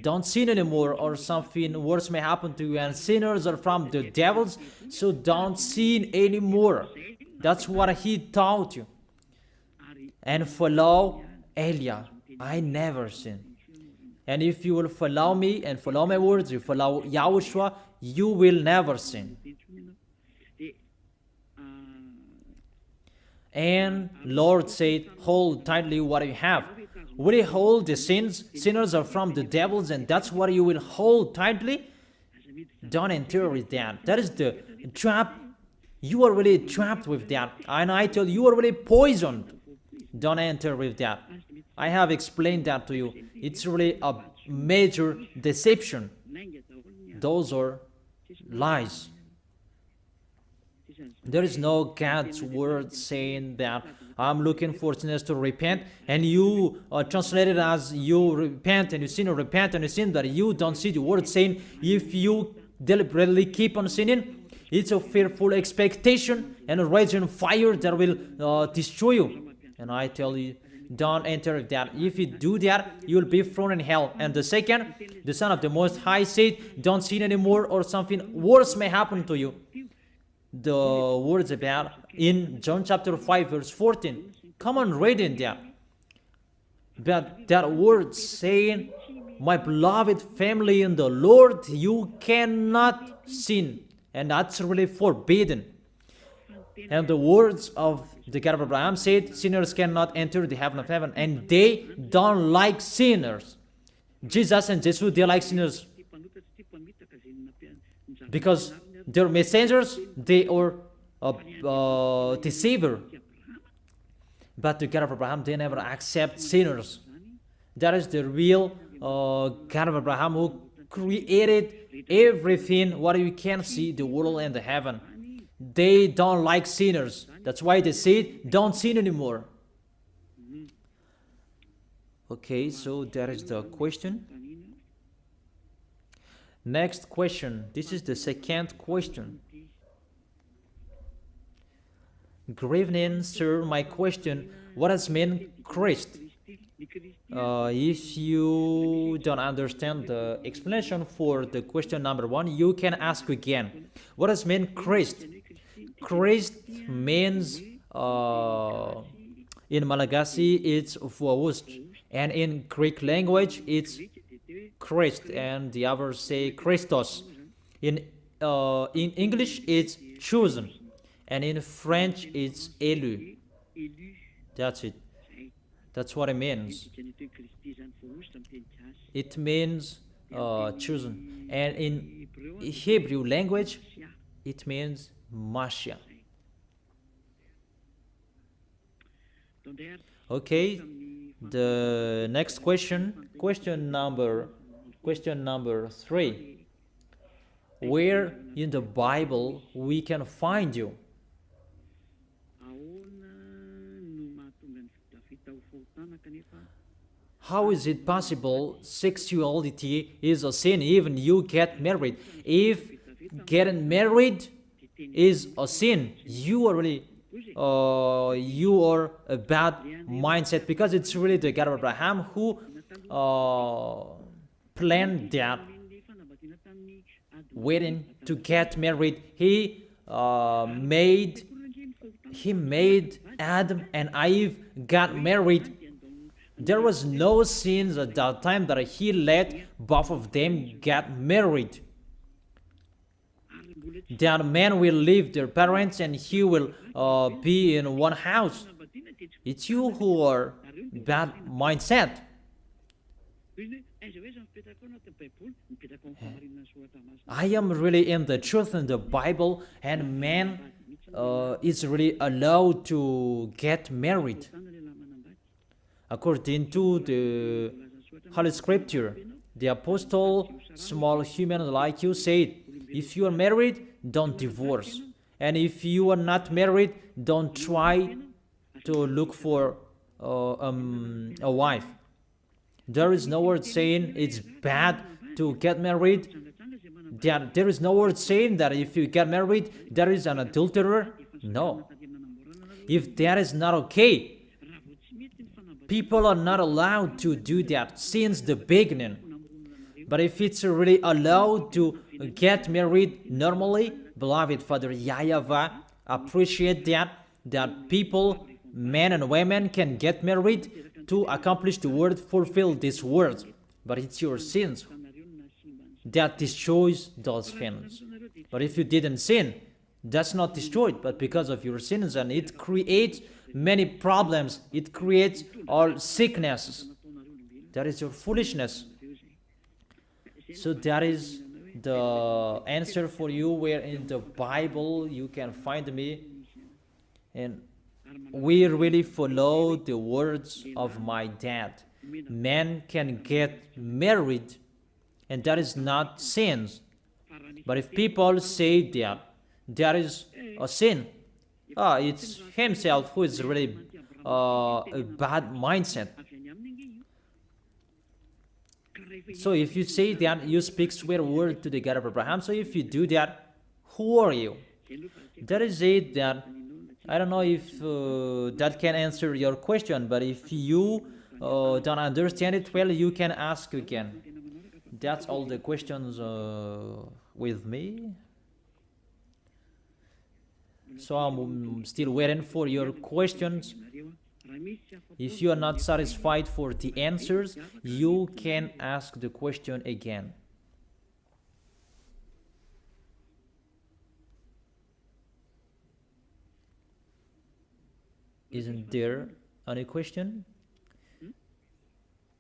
[SPEAKER 1] don't sin anymore, or something worse may happen to you, and sinners are from the devils, so don't sin anymore. That's what He taught you. And follow Elia. I never sin. And if you will follow me and follow my words, you follow YAHOSHUAH, you will never sin. And Lord said, hold tightly what you have. Will you hold the sinners are from the devils, and that's what you will hold tightly? Don't enter with that. That is the trap. You are really trapped with that. And I tell you, you are really poisoned. Don't enter with that. I have explained that to you. It's really a major deception. Those are lies. There is no God's word saying that I'm looking for sinners to repent, and you translate it as you repent and you sin, or repent and you sin, but you don't see the word saying if you deliberately keep on sinning, it's a fearful expectation and a raging fire that will destroy you. And I tell you, don't enter that. If you do that, you will be thrown in hell. And the second, the Son of the Most High said, don't sin anymore, or something worse may happen to you. The words about in John chapter 5 verse 14. Come on, read in there. But that word saying, my beloved family in the Lord, you cannot sin. And that's really forbidden. And the words of the God of Abraham said, sinners cannot enter the heaven of heaven. And they don't like sinners. Jesus and Jesus, they like sinners. Because they're messengers, they are deceiver. But the God of Abraham, they never accept sinners. That is the real God of Abraham, who created everything, what you can see, the world and the heaven. They don't like sinners. That's why they say, don't sin anymore. Okay, so that is the question. Next question. This is the second question. Good evening, sir. My question, what does mean Christ? If you don't understand the explanation for the question number one, you can ask again. What does mean Christ? Christ means, in Malagasy, it's YAHVAH. And in Greek language, it's Christ, and the others say Christos. In English, it's chosen, and in French, it's élu. That's it. That's what it means. It means chosen, and in Hebrew language, it means Mashiach. Okay. The next question, question number 3. Where in the Bible we can find you? How is it possible sexuality is a sin even you get married? If getting married is a sin, you are really you are a bad mindset, because it's really the God of Abraham who planned that wedding to get married. He made Adam and Eve got married. There was no sin at that time that he let both of them get married. That man will leave their parents and he will be in one house. It's you who are bad mindset. I am really in the truth in the Bible, and man is really allowed to get married. According to the Holy Scripture, the apostle, small human like you, said, if you are married, don't divorce. And if you are not married, don't try to look for a wife. There is no word saying it's bad to get married. There is no word saying that if you get married, there is an adulterer. No. If that is not okay, people are not allowed to do that since the beginning. But if it's really allowed to get married normally, beloved Father YAHVAH appreciate that people, men and women, can get married to accomplish the word, fulfill this word. But it's your sins that destroys those things. But if you didn't sin, that's not destroyed, but because of your sins, and it creates many problems. It creates all sicknesses. That is your foolishness. So that is the answer for you, where in the Bible you can find me. And we really follow the words of my dad. Men can get married, and that is not sins. But if people say that there is a sin, it's himself who is really a bad mindset. So if you say that, you speak swear word to the God of Abraham. So if you do that, who are you? That is it. That I don't know if that can answer your question, but if you don't understand it well, you can ask again. That's all the questions with me. So I'm still waiting for your questions. If you are not satisfied for the answers, you can ask the question again. Isn't there any question?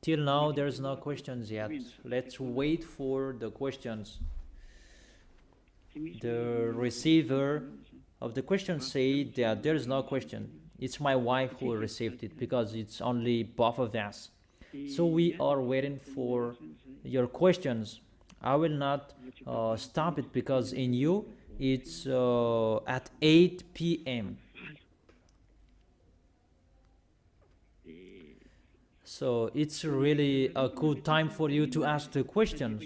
[SPEAKER 1] Till now, there's no questions yet. Let's wait for the questions. The receiver of the question said that there is no question. It's my wife who received it, because it's only both of us. So we are waiting for your questions. I will not stop it, because in you it's at 8 p.m. So it's really a good time for you to ask the questions,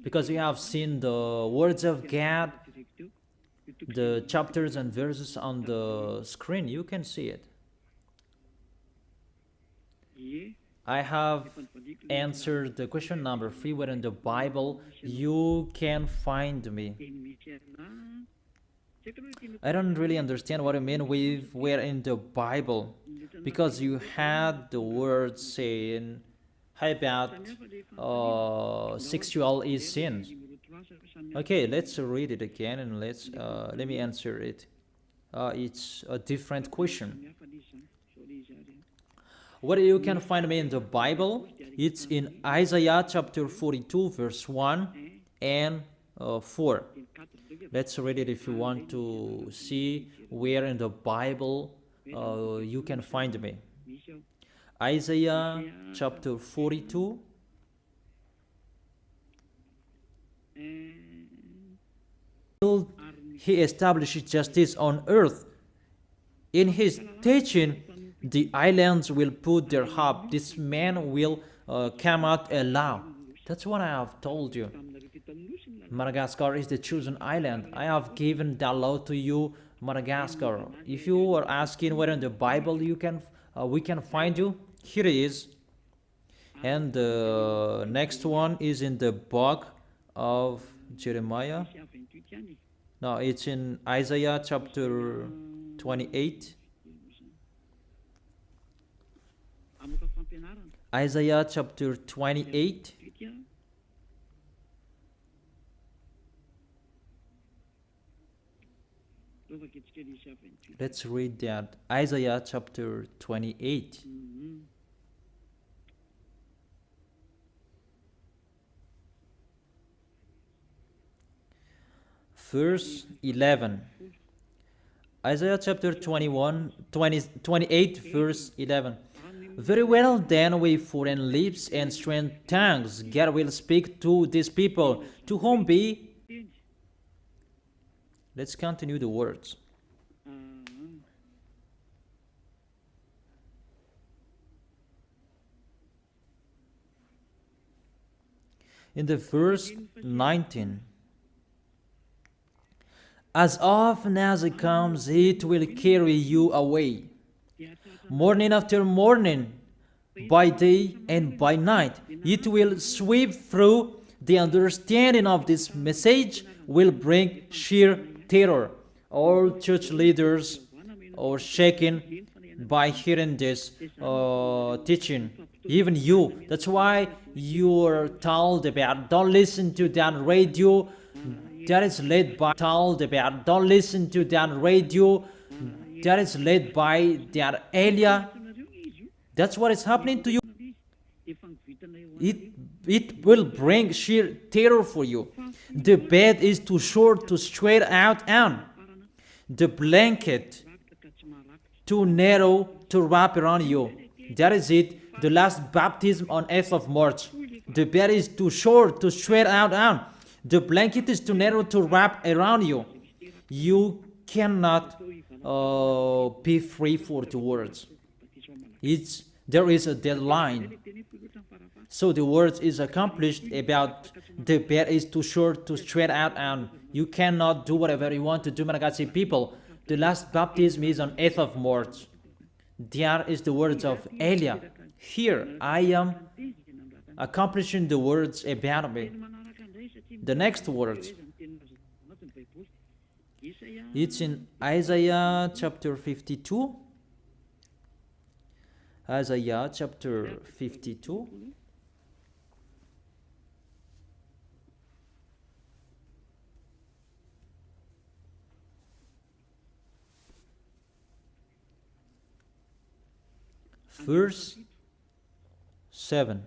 [SPEAKER 1] because you have seen the words of God, the chapters and verses on the screen. You can see it. I have answered the question number 3, where in the Bible you can find me. I don't really understand what I mean with where in the Bible, because you had the word saying about sexual is sin. Okay, let's read it again, and let me answer it. It's a different question. Where you can find me in the Bible, it's in Isaiah chapter 42 verse 1 and 4. Let's read it if you want to see where in the Bible you can find me. Isaiah chapter 42. He establishes justice on earth. In his teaching, the islands will put their hope. This man will come out alive. That's what I have told you. Madagascar is the chosen island. I have given that law to you, Madagascar. If you are asking where in the Bible we can find you, here it is. And the next one is in the book of Jeremiah. No, it's in Isaiah chapter 28. Isaiah chapter 28. Let's read that. Isaiah chapter 28. Verse 11. Isaiah chapter 28, verse 11. Very well then, with foreign lips and strange tongues, God will speak to these people, to whom be... Let's continue the words. In the verse 19. As often as it comes, it will carry you away. Morning after morning, by day and by night, it will sweep through. The understanding of this message will bring sheer terror. All church leaders are shaken by hearing this teaching. Even you. That's why you are told about, don't listen to that radio that is led by, told about, don't listen to that radio that is led by that Elia. That's what is happening to you. It will bring sheer terror for you. The bed is too short to stretch out on. The blanket too narrow to wrap around you. That is it, the last baptism on 8th of March. The bed is too short to stretch out on. The blanket is too narrow to wrap around you. You cannot be free for the words. There is a deadline. So the words is accomplished about the bed is too short to stretch out on. You cannot do whatever you want to do, Malagasy people. The last baptism is on 8th of March. There is the words of Elia. Here I am accomplishing the words about me. The next words, it's in Isaiah chapter 52. Isaiah chapter 52. Verse 7.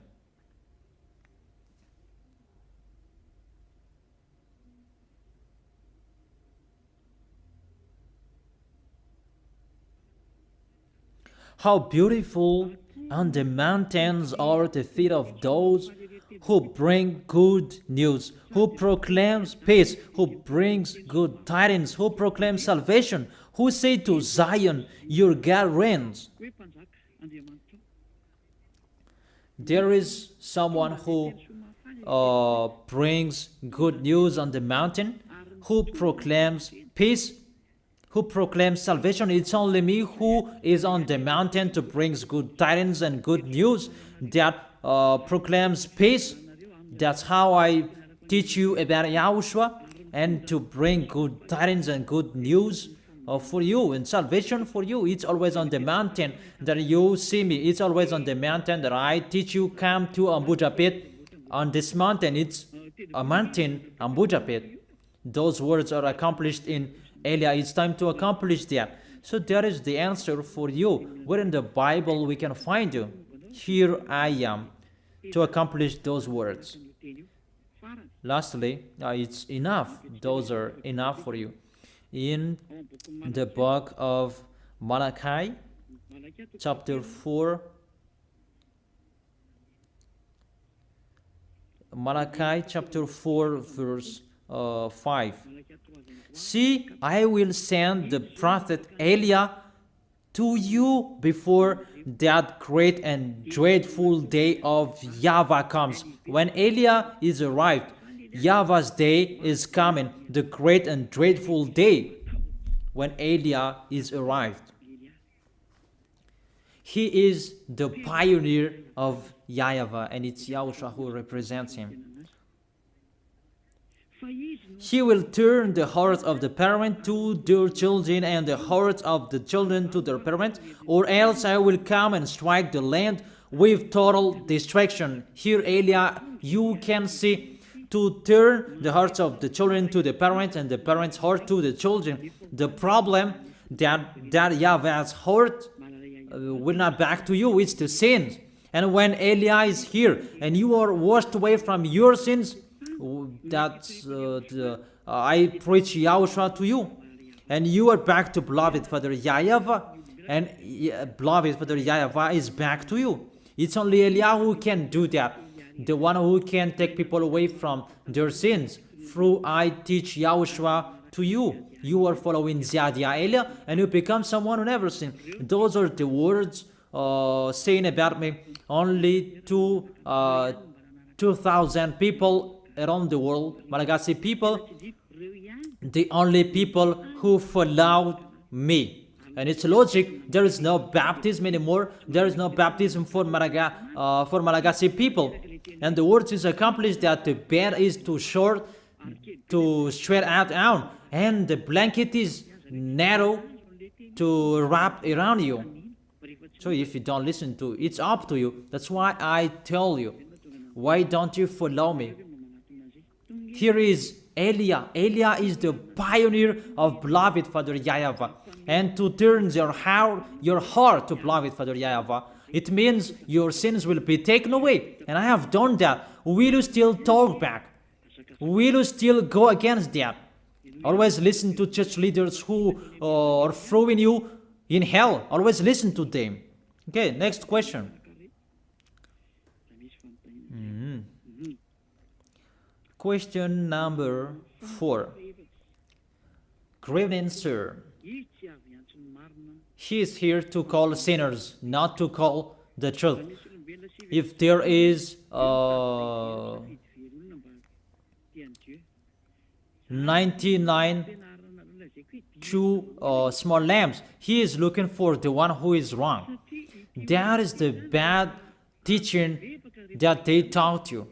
[SPEAKER 1] How beautiful on the mountains are the feet of those who bring good news, who proclaims peace, who brings good tidings, who proclaims salvation, who say to Zion, your God reigns. There is someone who brings good news on the mountain, who proclaims peace, who proclaims salvation. It's only me who is on the mountain to bring good tidings and good news that proclaims peace. That's how I teach you about YAHOSHUAH, and to bring good tidings and good news for you and salvation for you. It's always on the mountain that you see me. It's always on the mountain that I teach you. Come to Ambujapit. On this mountain, it's a mountain, Ambujapit. Those words are accomplished in Elia. It's time to accomplish that. So that is the answer for you. Where in the Bible we can find you? Here I am to accomplish those words. Lastly, it's enough. Those are enough for you. In the book of Malachi, chapter 4, Malachi chapter 4, verse 5. See, I will send the prophet Elia to you before that great and dreadful day of YAHVAH comes. When Elia is arrived, YAHVAH's day is coming, the great and dreadful day when Elia is arrived. He is the pioneer of YAHVAH, and it's YAHOSHUAH who represents him. He will turn the hearts of the parent to their children and the hearts of the children to their parents, or else I will come and strike the land with total destruction. Here, Elia, you can see, to turn the hearts of the children to the parents and the parents' heart to the children. The problem that YAHVAH's heart will not back to you, it's the sins. And when Elia is here and you are washed away from your sins, that's I preach YAHOSHUAH to you, and you are back to beloved Father YAHVAH, and beloved Father YAHVAH is back to you. It's only Elia who can do that, the one who can take people away from their sins. Through I teach YAHOSHUAH to you. You are following Ziadia Elia, and you become someone who never sinned. Those are the words saying about me. Only 2,000 people around the world, Malagasy people, the only people who followed me. And it's logic, there is no baptism anymore. There is no baptism for Malagasy people. And the words is accomplished that the bed is too short to stretch out down, and the blanket is narrow to wrap around you. So if you don't listen to, it's up to you. That's why I tell you, why don't you follow me? Here is Elia. Elia is the pioneer of beloved Father YAHVAH. and to turn your heart to beloved Father YAHVAH. It means your sins will be taken away. And I have done that. Will you still talk back? Will you still go against that? Always listen to church leaders who are throwing you in hell. Always listen to them. Okay, next question. Question number 4. Good evening, sir. He is here to call sinners, not to call the truth. If there is 99 true small lambs, he is looking for the one who is wrong. That is the bad teaching that they taught you.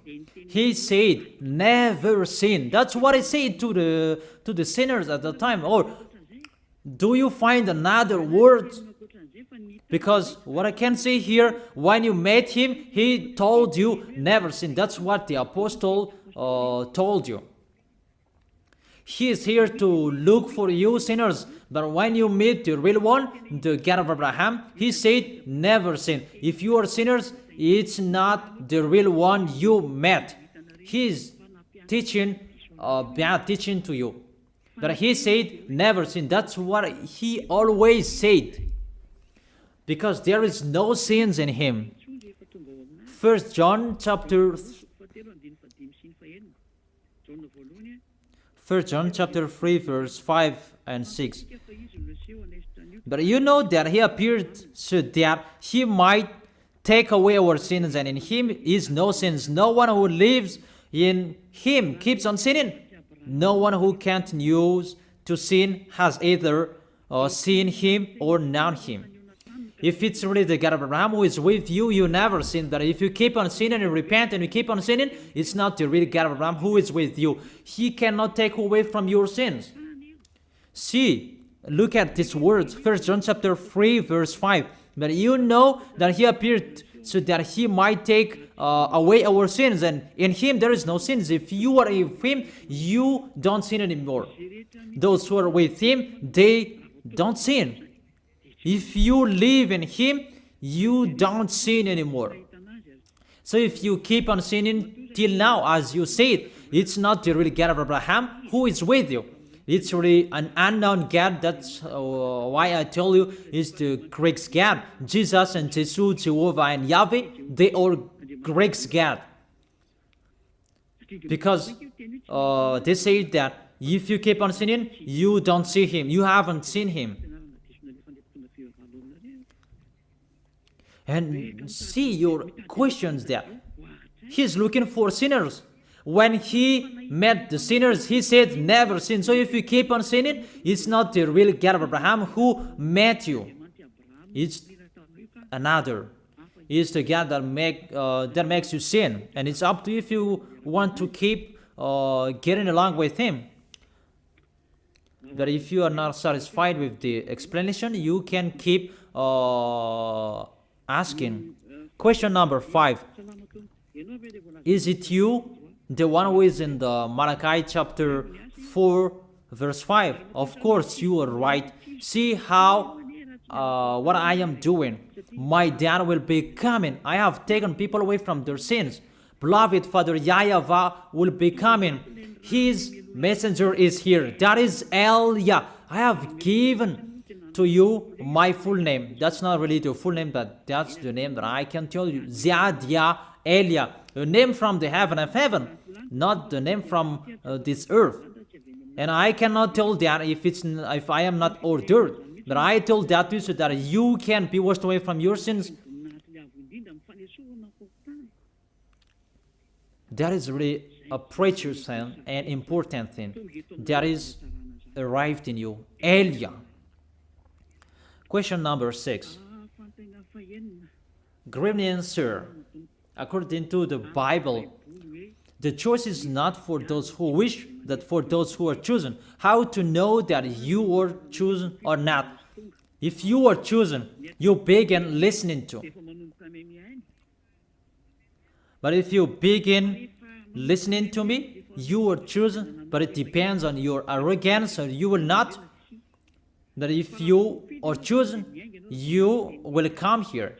[SPEAKER 1] He said, never sin. That's what he said to the sinners at the time. Or do you find another word? Because what I can say here, when you met him, he told you never sin. That's what the apostle told you. He is here to look for you sinners. But when you meet the real one, the God of Abraham, he said never sin. If you are sinners, it's not the real one you met. He is teaching bad teaching to you. But he said never sin. That's what he always said. Because there is no sins in him. 1 John chapter 3 verse 5 and 6. But you know that he appeared so that he might take away our sins, and in him is no sins. No one who lives in him keeps on sinning. No one who continues to sin has either seen him or known him. If it's really the God of Abraham who is with you, you never sin. But if you keep on sinning and repent and you keep on sinning, it's not the real God of Abraham who is with you. He cannot take away from your sins. See, look at this word, 1 John chapter 3 verse 5. But you know that he appeared so that he might take away our sins, and in him there is no sins. If you are with him, you don't sin anymore. Those who are with him, they don't sin. If you live in him, you don't sin anymore. So if you keep on sinning till now, as you said, it's not the real God of Abraham who is with you. It's really an unknown God. That's why I tell you it's the Greek God. Jesus and Jesus, Jehovah and Yahweh, they are Greek God. Because they say that if you keep on sinning, you don't see him. You haven't seen him. And see your questions there. He's looking for sinners. When he met the sinners, he said never sin. So if you keep on sinning, it's not the real God of Abraham who met you. It's another. It's the God that makes you sin. And it's up to you if you want to keep getting along with him. But if you are not satisfied with the explanation, you can keep asking. Question number 5. Is it you, the one who is in the Malachi chapter 4 verse 5? Of course you are right. See how what I am doing. My dad will be coming. I have taken people away from their sins. Beloved Father YAHVAH will be coming. His messenger is here. That is Elia. I have given to you my full name. That's not really the full name, but that's the name that I can tell you. Ziadia Elia. A name from the heaven of heaven, not the name from this earth. And I cannot tell that if I am not ordered. But I told that to you so that you can be washed away from your sins. That is really a precious and important thing. That is arrived in you. Elia. Question number 6. Good evening, sir. According to the Bible, the choice is not for those who wish, but for those who are chosen. How to know that you are chosen or not? If you are chosen, you begin listening to. But if you begin listening to me, you are chosen, but it depends on your arrogance, or you will not. that if you are chosen, you will come here.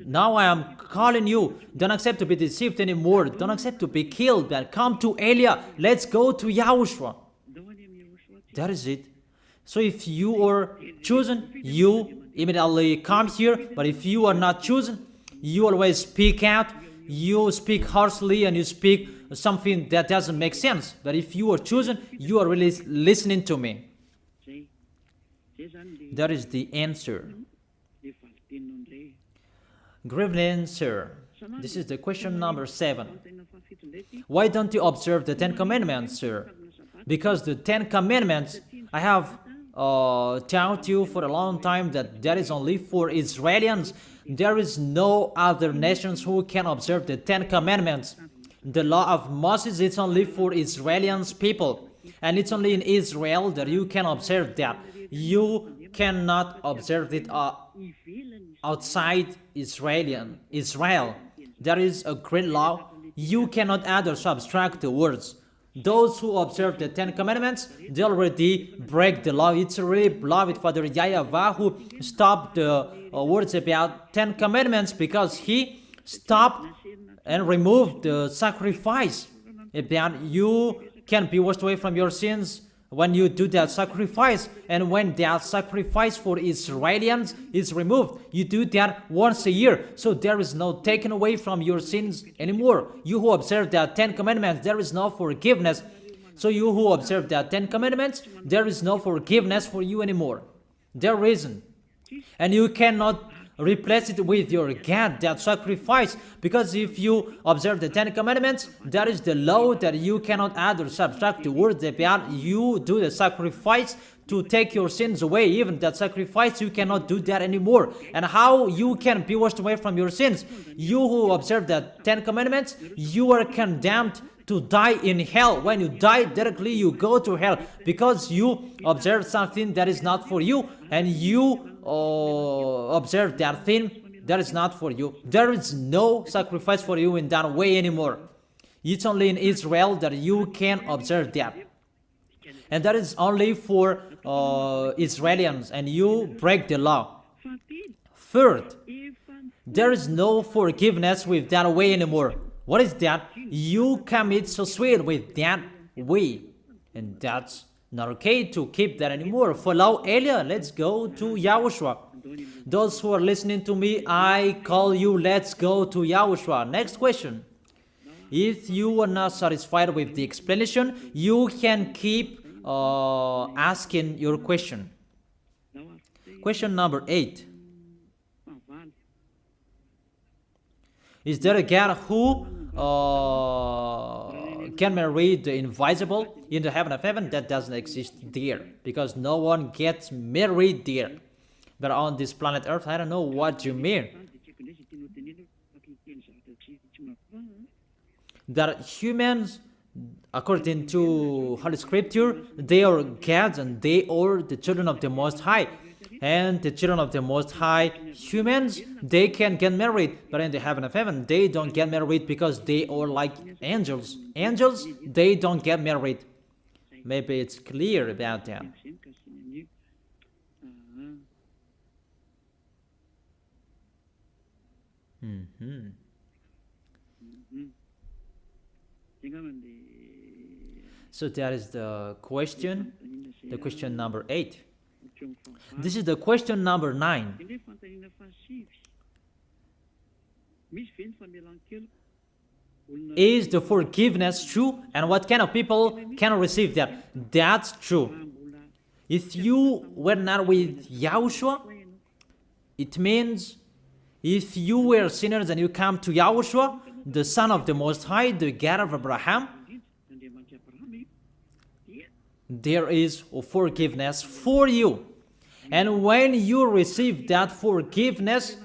[SPEAKER 1] Now I am calling you. Don't accept to be deceived anymore. Don't accept to be killed. But come to Elia. Let's go to Yahushua. That is it. So if you are chosen, you immediately come here. But if you are not chosen, you always speak out. You speak harshly and you speak something that doesn't make sense. But if you are chosen, you are really listening to me. That is the answer. Good evening, sir. This is the question number 7. Why don't you observe the 10 Commandments, sir? Because the 10 Commandments, I have taught you for a long time that that is only for Israelis. There is no other nations who can observe the 10 Commandments. The law of Moses is only for Israelis people. And it's only in Israel that you can observe that. You cannot observe it outside Israel. There is a great law. You cannot add or subtract the words. Those who observe the 10 Commandments, they already break the law. It's really beloved Father YAHVAH who stopped the words about 10 Commandments because he stopped and removed the sacrifice. About you can be washed away from your sins when you do that sacrifice, and when that sacrifice for Israelis is removed, you do that once a year. So there is no taken away from your sins anymore. You who observe the 10 Commandments, there is no forgiveness. So you who observe the 10 Commandments, there is no forgiveness for you anymore. There isn't. And you cannot replace it with your God, that sacrifice, because if you observe the 10 Commandments, that is the law that you cannot add or subtract the words about. You do the sacrifice to take your sins away. Even that sacrifice, you cannot do that anymore. And how you can be washed away from your sins? You who observe the 10 Commandments, you are condemned to die in hell. When you die directly, you go to hell because you observe something that is not for you, and you observe that thing that is not for you. There is no sacrifice for you in that way anymore. It's only in Israel that you can observe that, and that is only for Israelis, and you break the law. Third, there is no forgiveness with that way anymore. What is that? You commit suicide with that way, and that's not okay to keep that anymore. Follow Elia. Let's go to YAHOSHUAH. Those who are listening to me, I call you. Let's go to YAHOSHUAH. Next question. If you are not satisfied with the explanation, you can keep asking your question. Question number 8. Is there a God who can marry the invisible in the heaven of heaven? That doesn't exist there, because no one gets married there. But on this planet Earth, I don't know what you mean. That humans, according to Holy Scripture, they are gods and they are the children of the Most High. And the children of the Most High, humans, they can get married, but in the heaven of heaven, they don't get married because they are like angels. Angels, they don't get married. Maybe it's clear about that. So that is the question number 8. This is the question number 9. Is the forgiveness true? And what kind of people can receive that? That's true. If you were not with Yahushua, it means if you were sinners and you come to Yahushua, the Son of the Most High, the God of Abraham, there is forgiveness for you. And when you receive that forgiveness,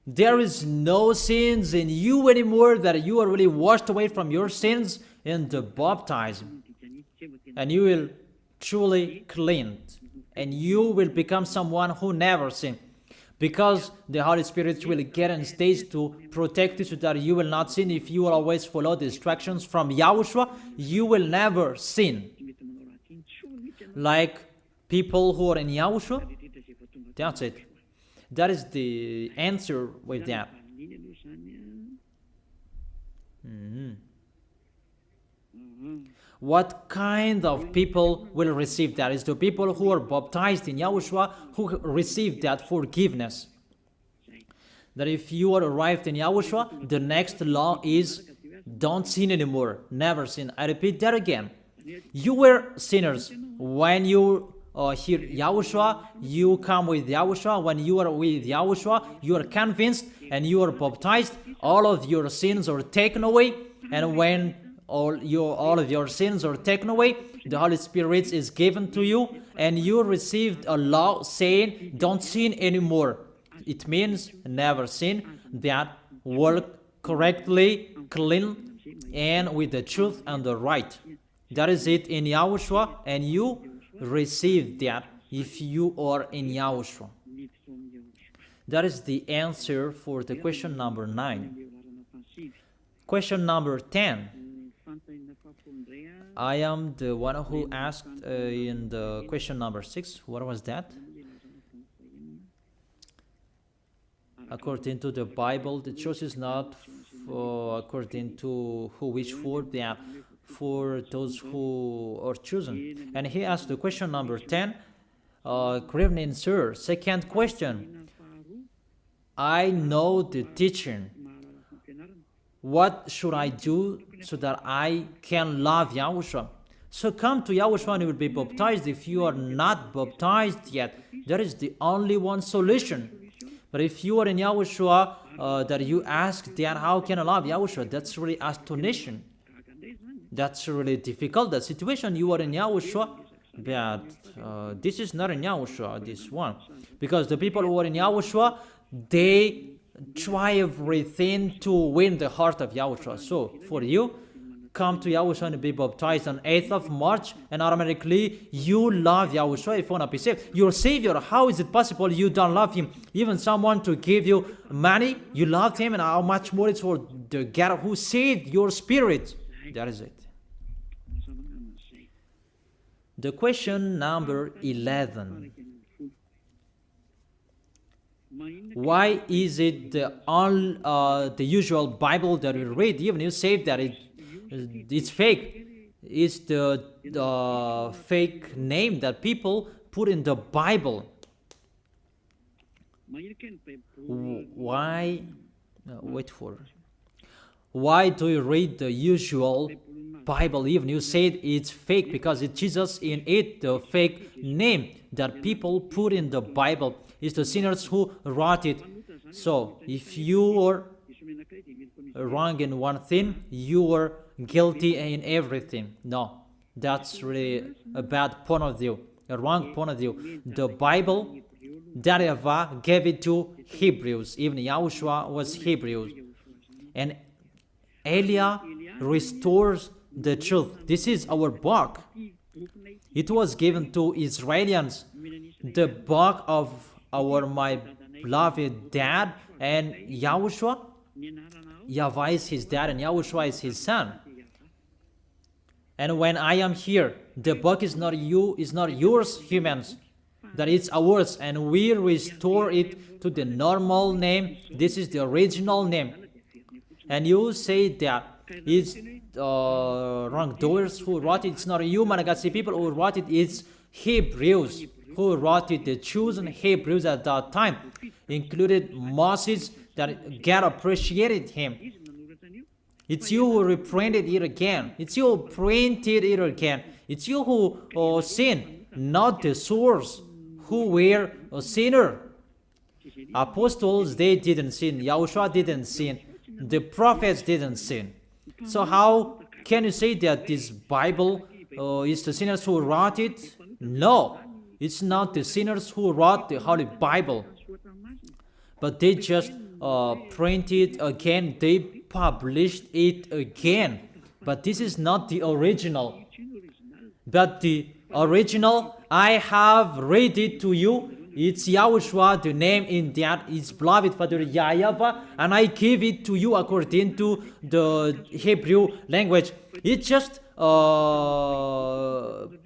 [SPEAKER 1] there is no sins in you anymore, that you are really washed away from your sins in the baptism. And you will truly cleanse. And you will become someone who never sinned. Because the Holy Spirit will get on stage to protect you so that you will not sin. If you will always follow the instructions from Yahushua, you will never sin. Like People who are in Yahushua, that's it. That is the answer with that. What kind of people will receive that? Is the people who are baptized in Yahushua who receive that forgiveness. That if you are arrived in Yahushua, the next law is don't sin anymore, never sin. I repeat that again. You were sinners. When you hear Yahushua, you come with Yahushua. When you are with Yahushua, you are convinced and you are baptized. All of your sins are taken away. And when all of your sins are taken away, the Holy Spirit is given to you, and you received a law saying don't sin anymore. It means never sin, that work correctly, clean, and with the truth and the right. That is it in Yahushua, and you receive that if you are in Yahushua. That is the answer for the question number 9. Question number 10. I am the one who asked in the question number 6. What was that? According to the Bible, the choice is not according to who wish for that, for those who are chosen. And he asked the question number 10. Good evening, sir. Second question. I know the teaching. What should I do so that I can love Yahushua? So come to Yahushua and you will be baptized. If you are not baptized yet, that is the only one solution. But if you are in Yahushua, that you ask that how can I love Yahushua, that's really astonishing. That's really difficult, that situation. You are in Yahushua, but this is not in Yahushua, this one. Because the people who are in Yahushua, they try everything to win the heart of Yahushua. So for you, come to Yahushua and be baptized on 8th of March, and automatically you love Yahushua if you want to be saved. Your Savior, how is it possible you don't love Him? Even someone to give you money, you love Him, and how much more it's for the God who saved your spirit. That is it. The question number 11. Why is it the usual Bible that we read, even you say that it's fake? It's the fake name that people put in the Bible. Why? Why do you read the usual Bible even you said it's fake? Because it's Jesus in it, the fake name that people put in the Bible. It's the sinners who wrote it. So if you are wrong in one thing, you are guilty in everything. No, that's really a bad point of view, a wrong point of view. The Bible, that YAHVAH gave it to Hebrews. Even Yahushua was Hebrew. And Elia restores the truth. This is our book. It was given to Israelians. The book of my beloved dad, and Yahushua. YAHVAH is his dad and Yahushua is his son. And when I am here, the book is not yours, humans. That it's ours, and we restore it to the normal name. This is the original name. And you say that it's wrongdoers who wrote it. It's not you, Malagasy people who wrote it. It's Hebrews who wrote it. The chosen Hebrews at that time included Moses, that God appreciated him. It's you who reprinted it again. It's you who printed it again. It's you who sinned, not the source, who were a sinner. Apostles, they didn't sin. Yahushua didn't sin. The prophets didn't sin. So how can you say that this Bible is the sinners who wrote it? No, it's not the sinners who wrote the Holy Bible. But they just printed again. They published it again. But this is not the original. But the original, I have read it to you. It's Yahushua, the name in that is beloved Father YAHVAH, and I give it to you according to the Hebrew language. It just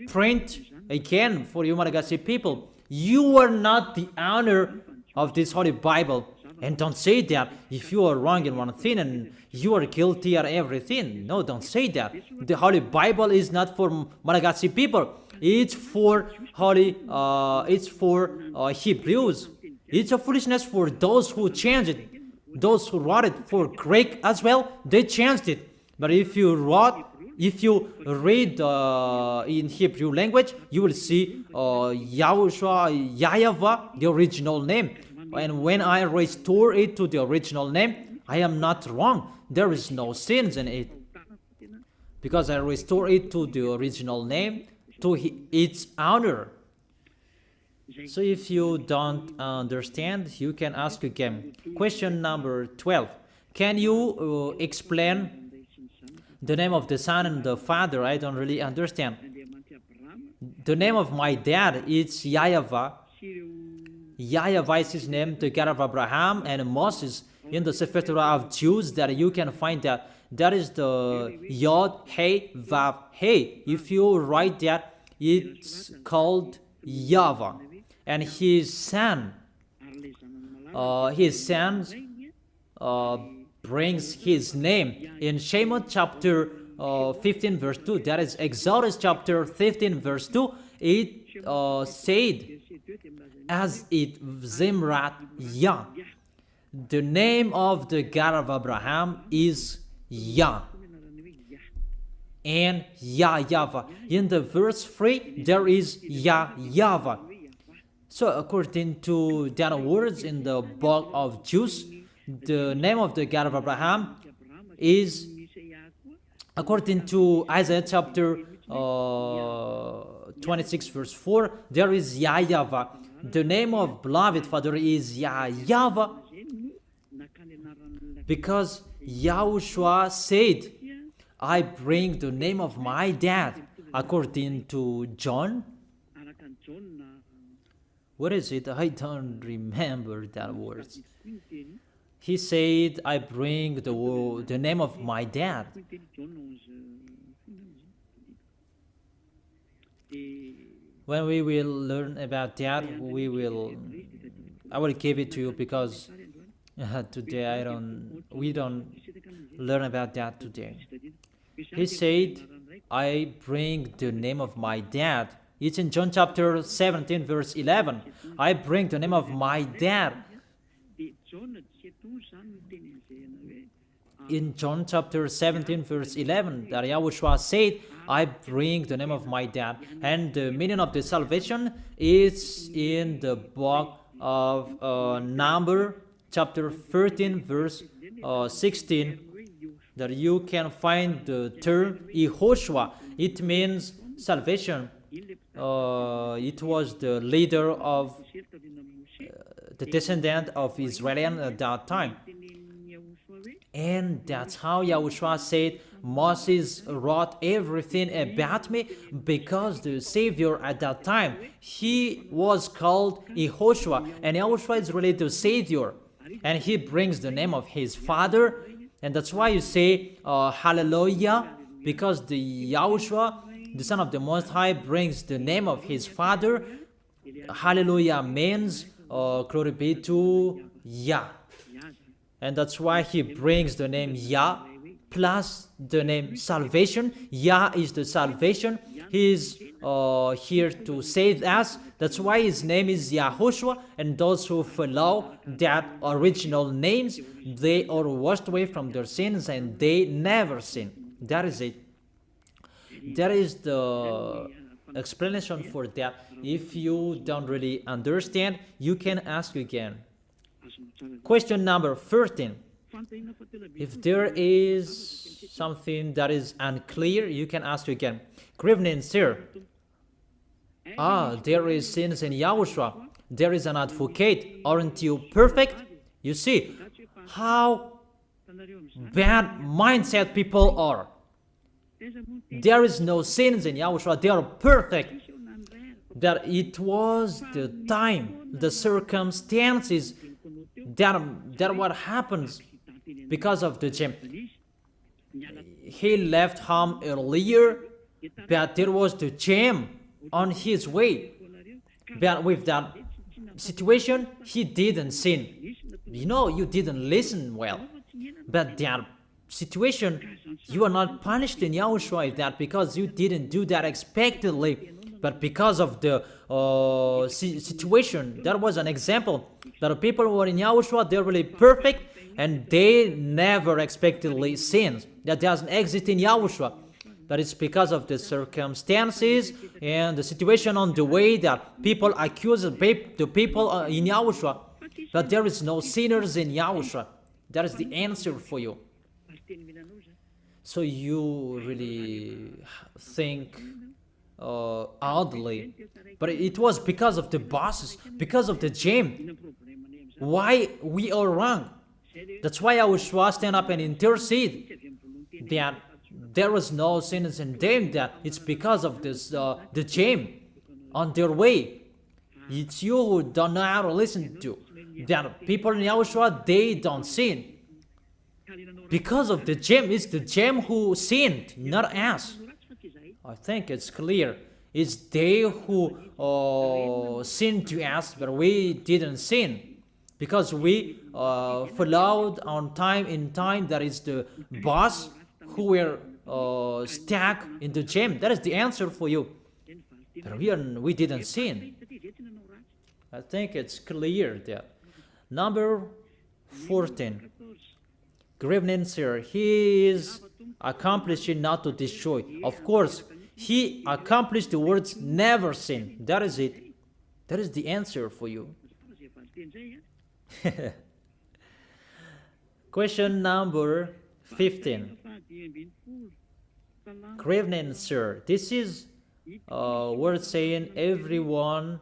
[SPEAKER 1] print again for you Malagasy people, you are not the owner of this Holy Bible. And don't say that if you are wrong in one thing and you are guilty of everything. No, don't say that. The Holy Bible is not for Malagasy people. It's for Hebrews. It's a foolishness for those who changed it. Those who wrote it for Greek as well, they changed it. But if you read in Hebrew language, you will see YAHOSHUAH, YAHVAH, the original name. And when I restore it to the original name, I am not wrong. There is no sins in it. Because I restore it to the original name, to its owner. So if you don't understand, you can ask again. Question number 12. Can you explain the name of the Son and the Father? I don't really understand. The name of my dad is YAHVAH. YAHVAH is his name, the God of Abraham and Moses. In the Sefer Torah of Jews, that you can find that is the Yod, Hey, Vav, Hey. If you write that, it's called YAHVAH. And his son brings his name in Shemot chapter 15 verse 2. That is Exodus chapter 15 verse 2. It said, as it Zimrat Yah. The name of the God of Abraham is Yah. And YAHVAH. In the verse 3, there is YAHVAH. So according to that words in the book of Jews, the name of the God of Abraham is, according to Isaiah chapter 26 verse 4, there is YAHVAH. The name of beloved Father is YAHVAH, because YAHOSHUAH said, I bring the name of my dad, according to John. What is it? I don't remember that words. He said, I bring the name of my dad. When we will learn about that, I will give it to you, because today we don't learn about that today. He said, I bring the name of my dad. It's in John chapter 17 verse 11. I bring the name of my dad. In John chapter 17 verse 11, that YAHOSHUAH said, I bring the name of my dad. And the meaning of the salvation is in the book of Number chapter 13 verse 16, that you can find the term YAHOSHUAH. It means salvation. It was the leader of the descendant of Israel at that time. And that's how YAHOSHUAH said, Moses wrote everything about me, because the Savior at that time, he was called YAHOSHUAH, and YAHOSHUAH is really the Savior, and he brings the name of his Father, and that's why you say hallelujah, because the YAHOSHUAH, the Son of the Most High, brings the name of his Father. Hallelujah means glory be to Yah. And that's why he brings the name Yah plus the name salvation. Yah is the salvation. He is here to save us. That's why his name is YAHOSHUAH. And those who follow that original names, they are washed away from their sins and they never sin. That is it. That is the explanation for that. If you don't really understand, you can ask again. Question number 13. If there is something that is unclear, you can ask again. Good evening, sir. There is sins in YAHOSHUAH. There is an advocate. Aren't you perfect? You see how bad mindset people are. There is no sins in YAHOSHUAH. They are perfect. That it was the time, the circumstances, that what happens because of the gym. He left home earlier, but there was the gym on his way. But with that situation, he didn't sin. You didn't listen well. But that situation, you are not punished in Yahushua that because you didn't do that expectedly, but because of the situation. That was an example that the people who are in Yahushua, they're really perfect and they never expectedly sin. That doesn't exist in Yahushua. That is because of the circumstances and the situation on the way that people accuse the people in Yahushua. But there is no sinners in Yahushua. That is the answer for you. So you really think oddly. But it was because of the bosses, because of the gym. Why we are wrong. That's why YAHOSHUAH stand up and intercede that there was no sinners in them, that it's because of this the gym on their way. It's you who don't know how to listen to. That people in Yahushua, they don't sin. Because of the gem, it's the gem who sinned, not us. I think it's clear. It's they who sinned to us, but we didn't sin. Because we followed on time in time, that is the boss who were stuck in the gem. That is the answer for you. But we didn't sin. I think it's clear there. Number 14. Good evening, sir. He is accomplishing not to destroy. Of course, he accomplished the words never sin. That is it. That is the answer for you. Question number 15. Good evening, sir. This is word saying everyone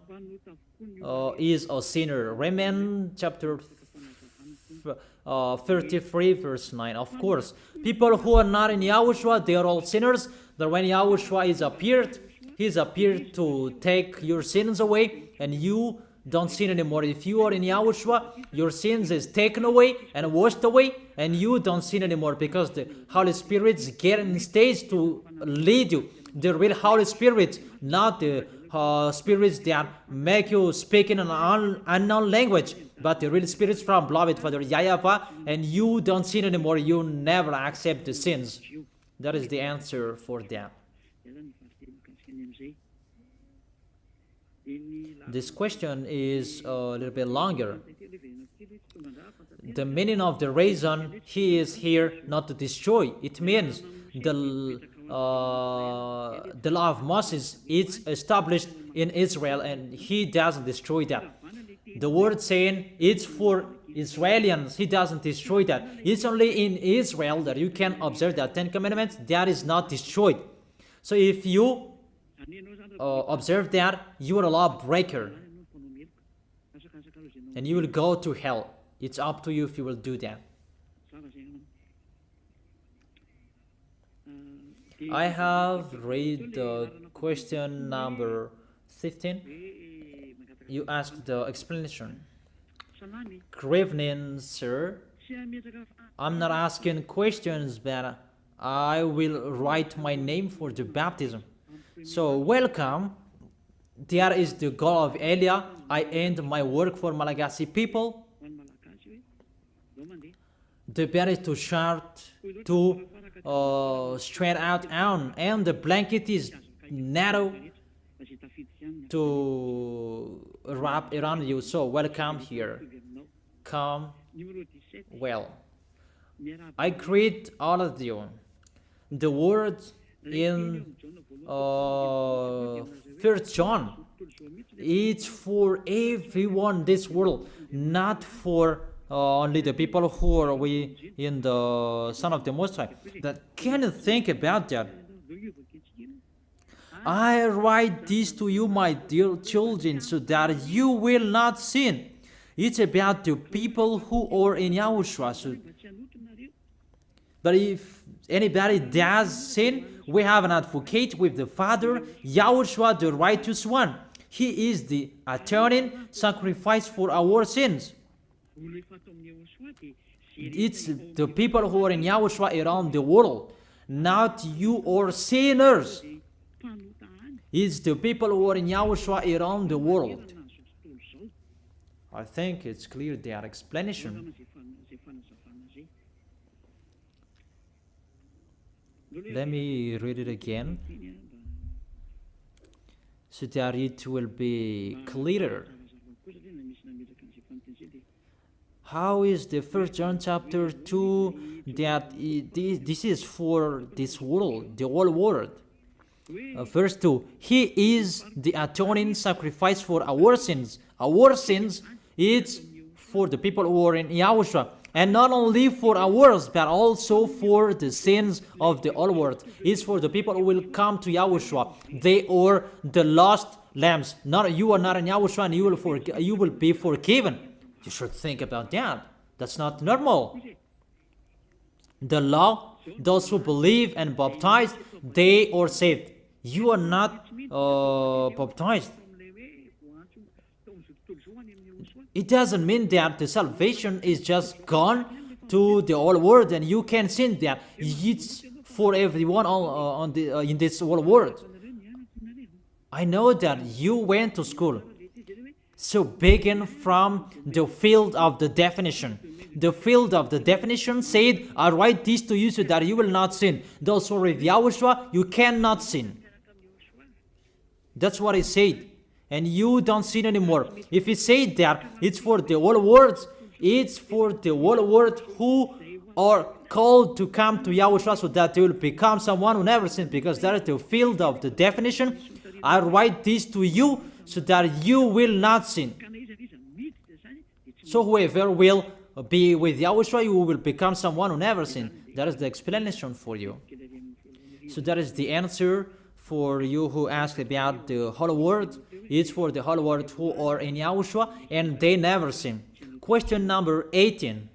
[SPEAKER 1] is a sinner. Romans chapter 33 verse 9. Of course, people who are not in Yahushua, they are all sinners. But when Yahushua is appeared, he's appeared to take your sins away, and you don't sin anymore. If you are in Yahushua, your sins is taken away and washed away, and you don't sin anymore because the Holy Spirit's getting stage to lead you. The real Holy Spirit, not the spirits that make you speak in an unknown language, but the real spirits from beloved Father YAHVAH, and you don't sin anymore. You never accept the sins. That is the answer for that. This question is a little bit longer. The meaning of the reason he is here not to destroy, it means the law of Moses is established in Israel and he doesn't destroy that. The word saying it's for Israelians, he doesn't destroy that. It's only in Israel that you can observe that 10 commandments, that is not destroyed. So if you observe that, you are a lawbreaker and you will go to hell. It's up to you if you will do that. I have read the question number 15. You asked the explanation. Good evening, sir. I'm not asking questions, but I will write my name for the baptism. So, welcome. There is the goal of Elia. I end my work for Malagasy people. The bed is too short to straight out on, and the blanket is narrow to wrap around you. So welcome here. Come well. I greet all of you. The word in 1 John, it's for everyone in this world, not for only the people who are we in the Son of the Most High. That can you think about that? I write this to you, my dear children, so that you will not sin. It's about the people who are in Yahushua. So, but if anybody does sin, we have an advocate with the Father, Yahushua, the righteous one. He is the atoning sacrifice for our sins. It's the people who are in Yahushua around the world, not you or sinners. It's the people who are in YAHOSHUAH around the world. I think it's clear their explanation. Let me read it again so that it will be clearer. How is the 1 John chapter 2 that this is for this world, the whole world? Verse 2, He is the atoning sacrifice for our sins. Our sins, it's for the people who are in YAHOSHUAH. And not only for ours, but also for the sins of the whole world. It's for the people who will come to YAHOSHUAH. They are the lost lambs. You are not in YAHOSHUAH, and you will be forgiven. You should think about that. That's not normal. The law, those who believe and baptized, they are saved. You are not baptized. It doesn't mean that the salvation is just gone to the whole world and you can sin that. It's for everyone in this whole world. I know that you went to school. So begin from the field of the definition. The field of the definition said, I write this to you so that you will not sin. Those who are with YAHOSHUAH, you cannot sin. That's what it said. And you don't sin anymore. If it said that it's for the whole world, it's for the whole world who are called to come to YAHOSHUAH so that they will become someone who never sinned, because that is the field of the definition. I write this to you so that you will not sin. So whoever will be with YAHOSHUAH, you will become someone who never sinned. That is the explanation for you. So that is the answer for you who ask about the whole world. It's for the whole world who are in YAHOSHUAH and they never sin. Question number 18.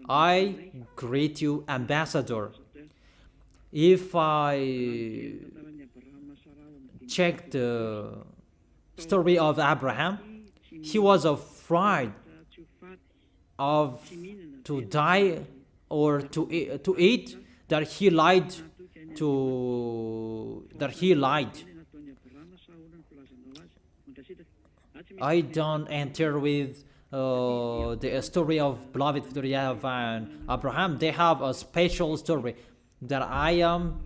[SPEAKER 1] I greet you, ambassador. If I check the story of Abraham, he was afraid of to die or to eat, that he lied. I don't enter with the story of beloved Father YAHVAH and Abraham. They have a special story that I am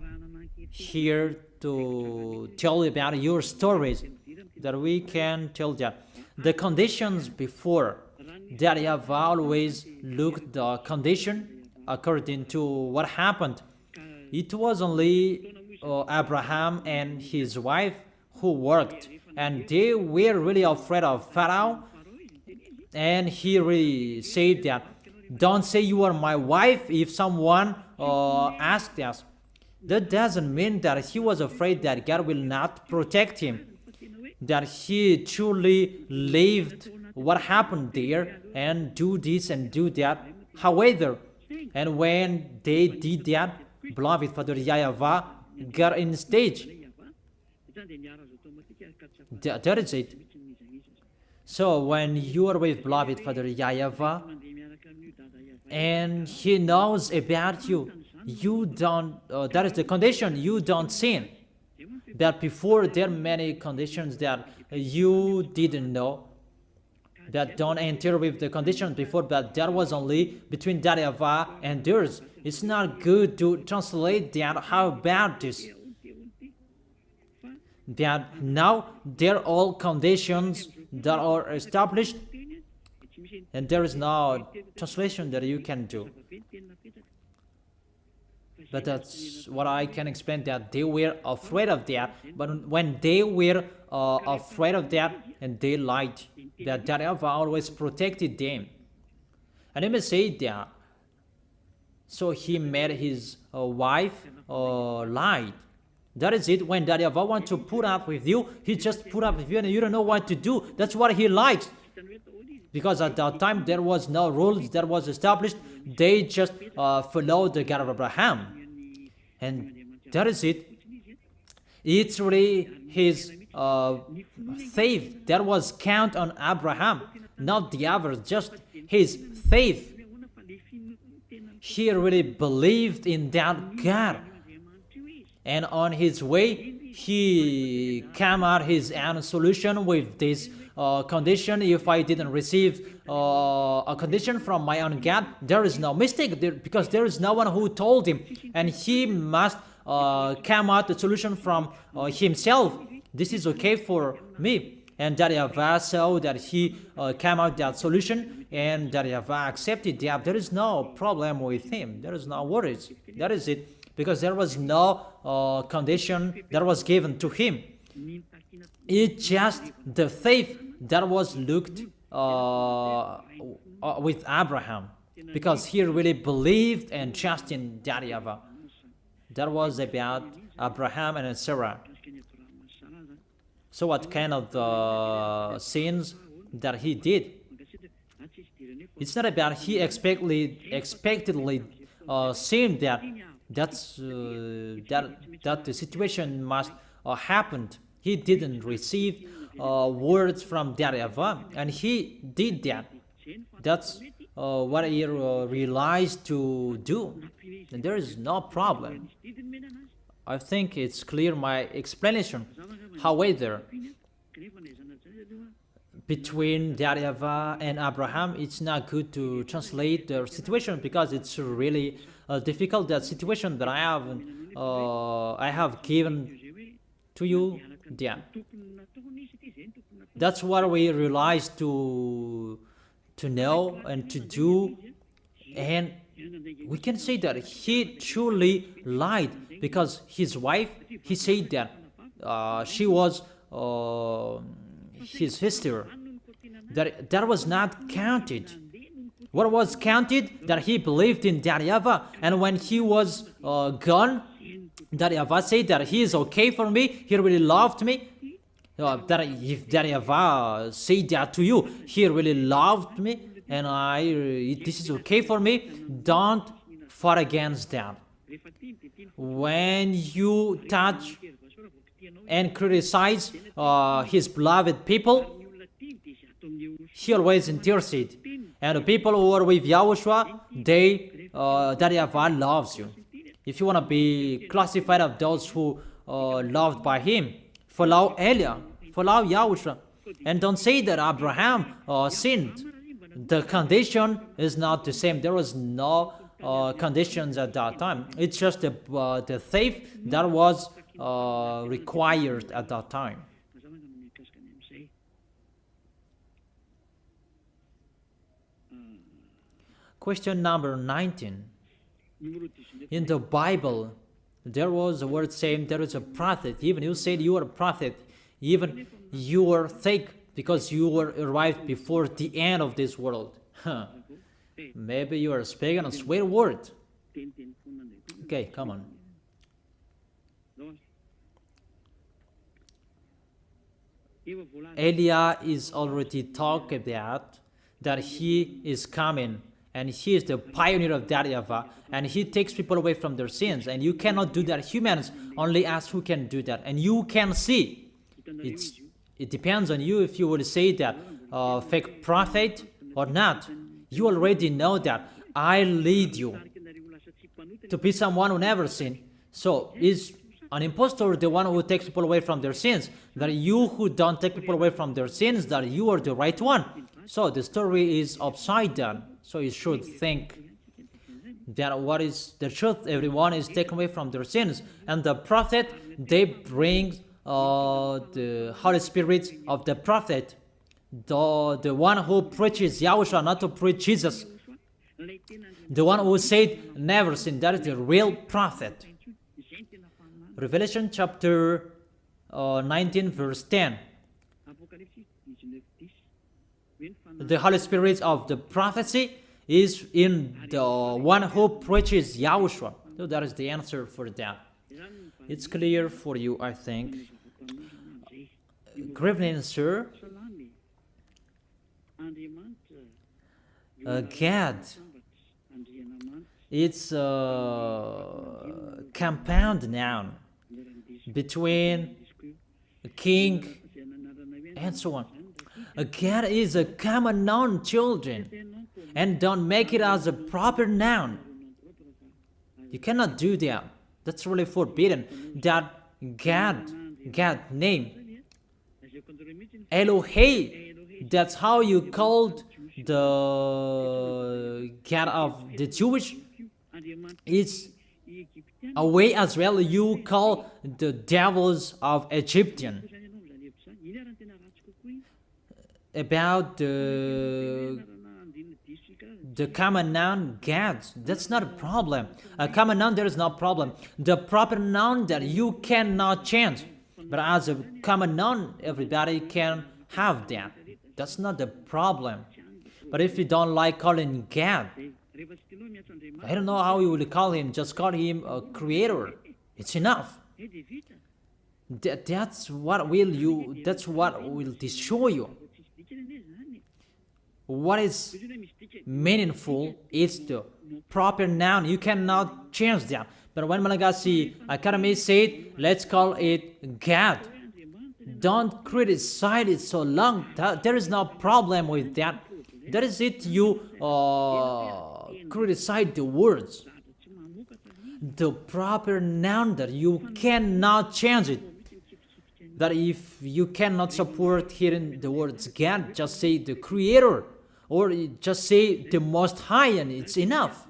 [SPEAKER 1] here to tell about your stories, that we can tell that. The conditions before, that YAHVAH always looked the condition according to what happened. It was only Abraham and his wife who worked, and they were really afraid of Pharaoh, and he really said that, don't say you are my wife if someone asked us. That doesn't mean that he was afraid that God will not protect him, that he truly lived what happened there and do this and do that. However, and when they did that, beloved Father YAHVAH got in stage. That is it. So when you are with beloved Father YAHVAH and he knows about you, you don't, that is the condition, you don't sin. But before, there are many conditions that you didn't know, that don't enter with the conditions before, but that was only between YAHVAH and theirs. It's not good to translate that. How about this? That now they're all conditions that are established, and there is no translation that you can do. But that's what I can explain, that they were afraid of that. But when they were afraid of that and they lied, that YAHVAH always protected them. And let me say that. So he made his wife lie. That is it. When YAHVAH wants to put up with you, he just put up with you and you don't know what to do. That's what he likes. Because at that time there was no rules that was established. They just followed the God of Abraham. And that is it. It's really his faith that was count on Abraham, not the others, just his faith. He really believed in that God. And on his way, he came out his own solution with this condition. If I didn't receive a condition from my own God, there is no mistake there, because there is no one who told him, and he must come out the solution from himself. This is okay for me. And that YAHVAH saw that he came out that solution, and that YAHVAH accepted that. There is no problem with him. There is no worries. That is it. Because there was no condition that was given to him. It's just the faith that was looked with Abraham, because he really believed and trusted in that YAHVAH. That was about Abraham and Sarah. So what kind of sins that he did? It's not about he expectedly sinned that the situation must happen. He didn't receive words from that YAHVAH, and he did that. That's what he realized to do, and there is no problem. I think it's clear my explanation. However, between that YAHVAH and Abraham, it's not good to translate the situation, because it's really difficult, that situation that I have given to you. Yeah. That's what we realize to know and to do, and we can say that he truly lied, because his wife, he said that she was his sister. That was not counted. What was counted? That he believed in that YAHVAH, and when he was gone, that YAHVAH said that he is okay for me, he really loved me. That if that YAHVAH said that to you, he really loved me, and this is okay for me, don't fight against that. When you touch and criticize his beloved people, he always intercedes. And the people who are with Yahushua, that YAHVAH loves you. If you want to be classified of those who loved by him, follow Elia, follow Yahushua, and don't say that Abraham sinned. The condition is not the same. There was no conditions at that time. It's just the faith that was required at that time. Question number 19. In the Bible, there was a word saying there is a prophet. Even you said you are a prophet. Even you were fake, because you were arrived before the end of this world. Maybe you are speaking a swear word. Okay, come on. Elia is already talked about that he is coming, and he is the pioneer of that YAHVAH, and he takes people away from their sins, and you cannot do that. Humans only ask who can do that, and you can see. It depends on you if you would say that fake prophet or not. You already know that I lead you to be someone who never sinned. So is an impostor the one who takes people away from their sins? That you who don't take people away from their sins, that you are the right one. So the story is upside down. So you should think that what is the truth? Everyone is taken away from their sins, and the prophet, they bring the Holy Spirit of the prophet, the one who preaches Yahushua, not to preach Jesus, the one who said never sin. That is the real prophet. Revelation chapter 19 verse 10. The Holy Spirit of the prophecy is in the one who preaches Yahushua. So that is the answer for that. It's clear for you, I think. Good evening, sir. God, it's a compound noun between a king and so on. God is a common noun, children, and don't make it as a proper noun. You cannot do that. That's really forbidden. That God God name. Elohei, that's how you called the God of the Jewish. It's a way as well you call the devils of Egyptian. About the common noun gods, that's not a problem. A common noun, there is no problem. The proper noun that you cannot change, but as a common noun, everybody can have that. That's not the problem. But if you don't like calling God, I don't know how you will call him. Just call him a creator. It's enough. That's what will destroy you. What is meaningful is the proper noun. You cannot change that. But when Malagasy Academy said, let's call it God, don't criticize it so long. There is no problem with that. That is it. You criticize the words. The proper noun that you cannot change it. That if you cannot support hearing the words God, just say the creator. Or just say the Most High, and it's enough.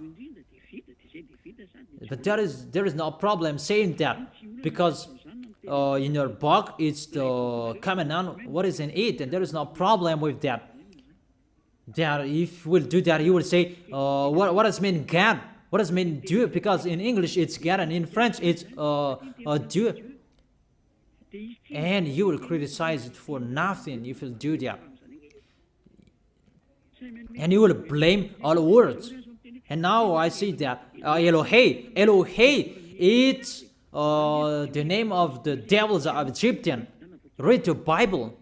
[SPEAKER 1] But there is no problem saying that, because in your book it's the common noun what is in it, and there is no problem with that. That if you will do that, you will say what does mean God? What does mean Dieu? Because in English it's God, and in French it's Dieu. And you will criticize it for nothing if you do that. And you will blame all words. And now I see that Elohei, it's the name of the devils of Egyptian. Read the Bible.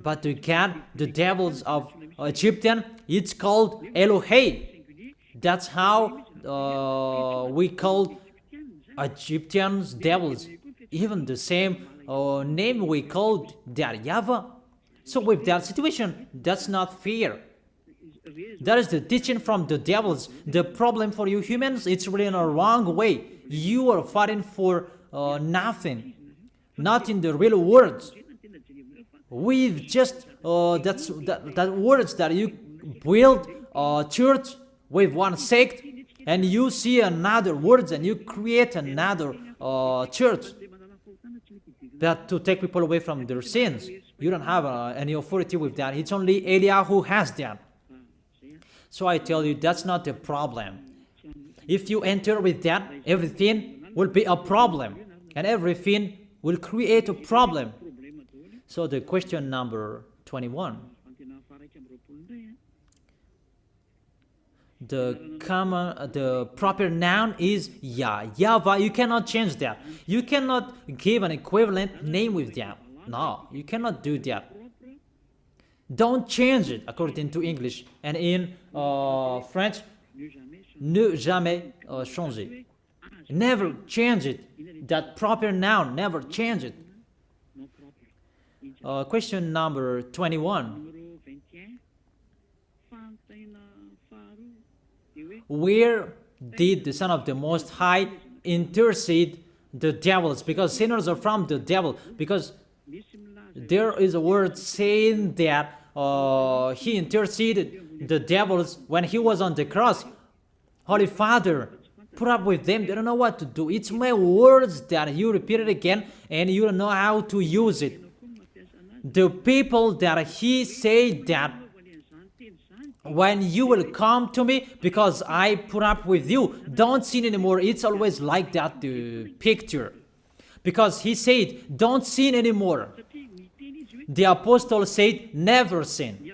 [SPEAKER 1] But to God, the devils of Egyptian, it's called Elohei. That's how we call Egyptians devils. Even the same name we called their YAHVAH. So with that situation, that's not fair. That is the teaching from the devils. The problem for you humans, it's really in a wrong way. You are fighting for nothing, not in the real words. We've just that words that you build a church with one sect, and you see another words and you create another church. That to take people away from their sins. You don't have any authority with that. It's only Eliah who has that. So I tell you, that's not the problem. If you enter with that, everything will be a problem, and everything will create a problem. So the question number 21. The proper noun is YAHVAH. You cannot change that. You cannot give an equivalent name with that. No, you cannot do that. Don't change it according to English. And in French, ne jamais changer. Never change it. That proper noun, never change it. Question number 21. Where did the Son of the Most High intercede the devils? Because sinners are from the devil. Because there is a word saying that he interceded the devils when he was on the cross. Holy Father, put up with them. They don't know what to do. It's my words that you repeat it again, and you don't know how to use it. The people that he said that when you will come to me because I put up with you, don't sin anymore. It's always like that, the picture. Because he said, don't sin anymore. The apostle said, never sin.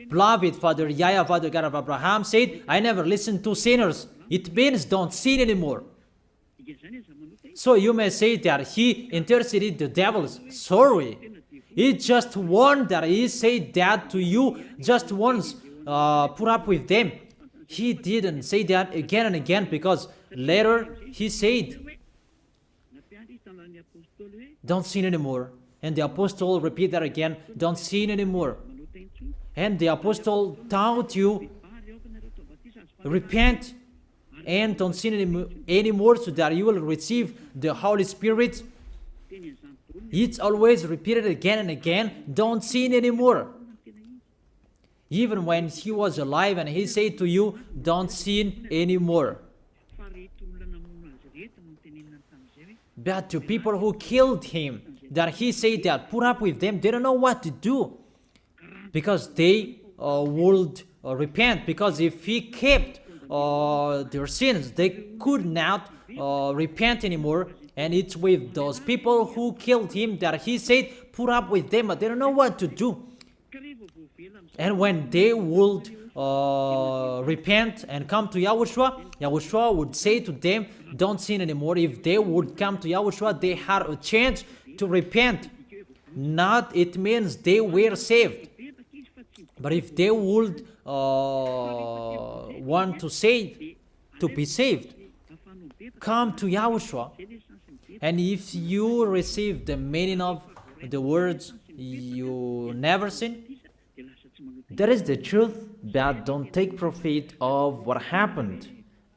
[SPEAKER 1] Beloved Father YAHVAH, the God of Abraham, said, I never listen to sinners. It means don't sin anymore. So you may say that he interceded the devils. Sorry. It's just one that he said that to you just once. Put up with them. He didn't say that again and again, because later he said, don't sin anymore. And the apostle repeat that again, don't sin anymore. And the apostle taught you, repent and don't sin anymore, so that you will receive the Holy Spirit. It's always repeated again and again, don't sin anymore. Even when he was alive and he said to you, don't sin anymore. But to people who killed him, that he said that put up with them, they don't know what to do. Because they would repent. Because if he kept their sins, they could not repent anymore. And it's with those people who killed him that he said, put up with them, but they don't know what to do. And when they would repent and come to Yahushua, Yahushua would say to them, don't sin anymore. If they would come to Yahushua, they had a chance to repent. Not, it means they were saved. But if they would want to be saved, come to Yahushua. And if you receive the meaning of the words, you never sin, that is the truth, but don't take profit of what happened.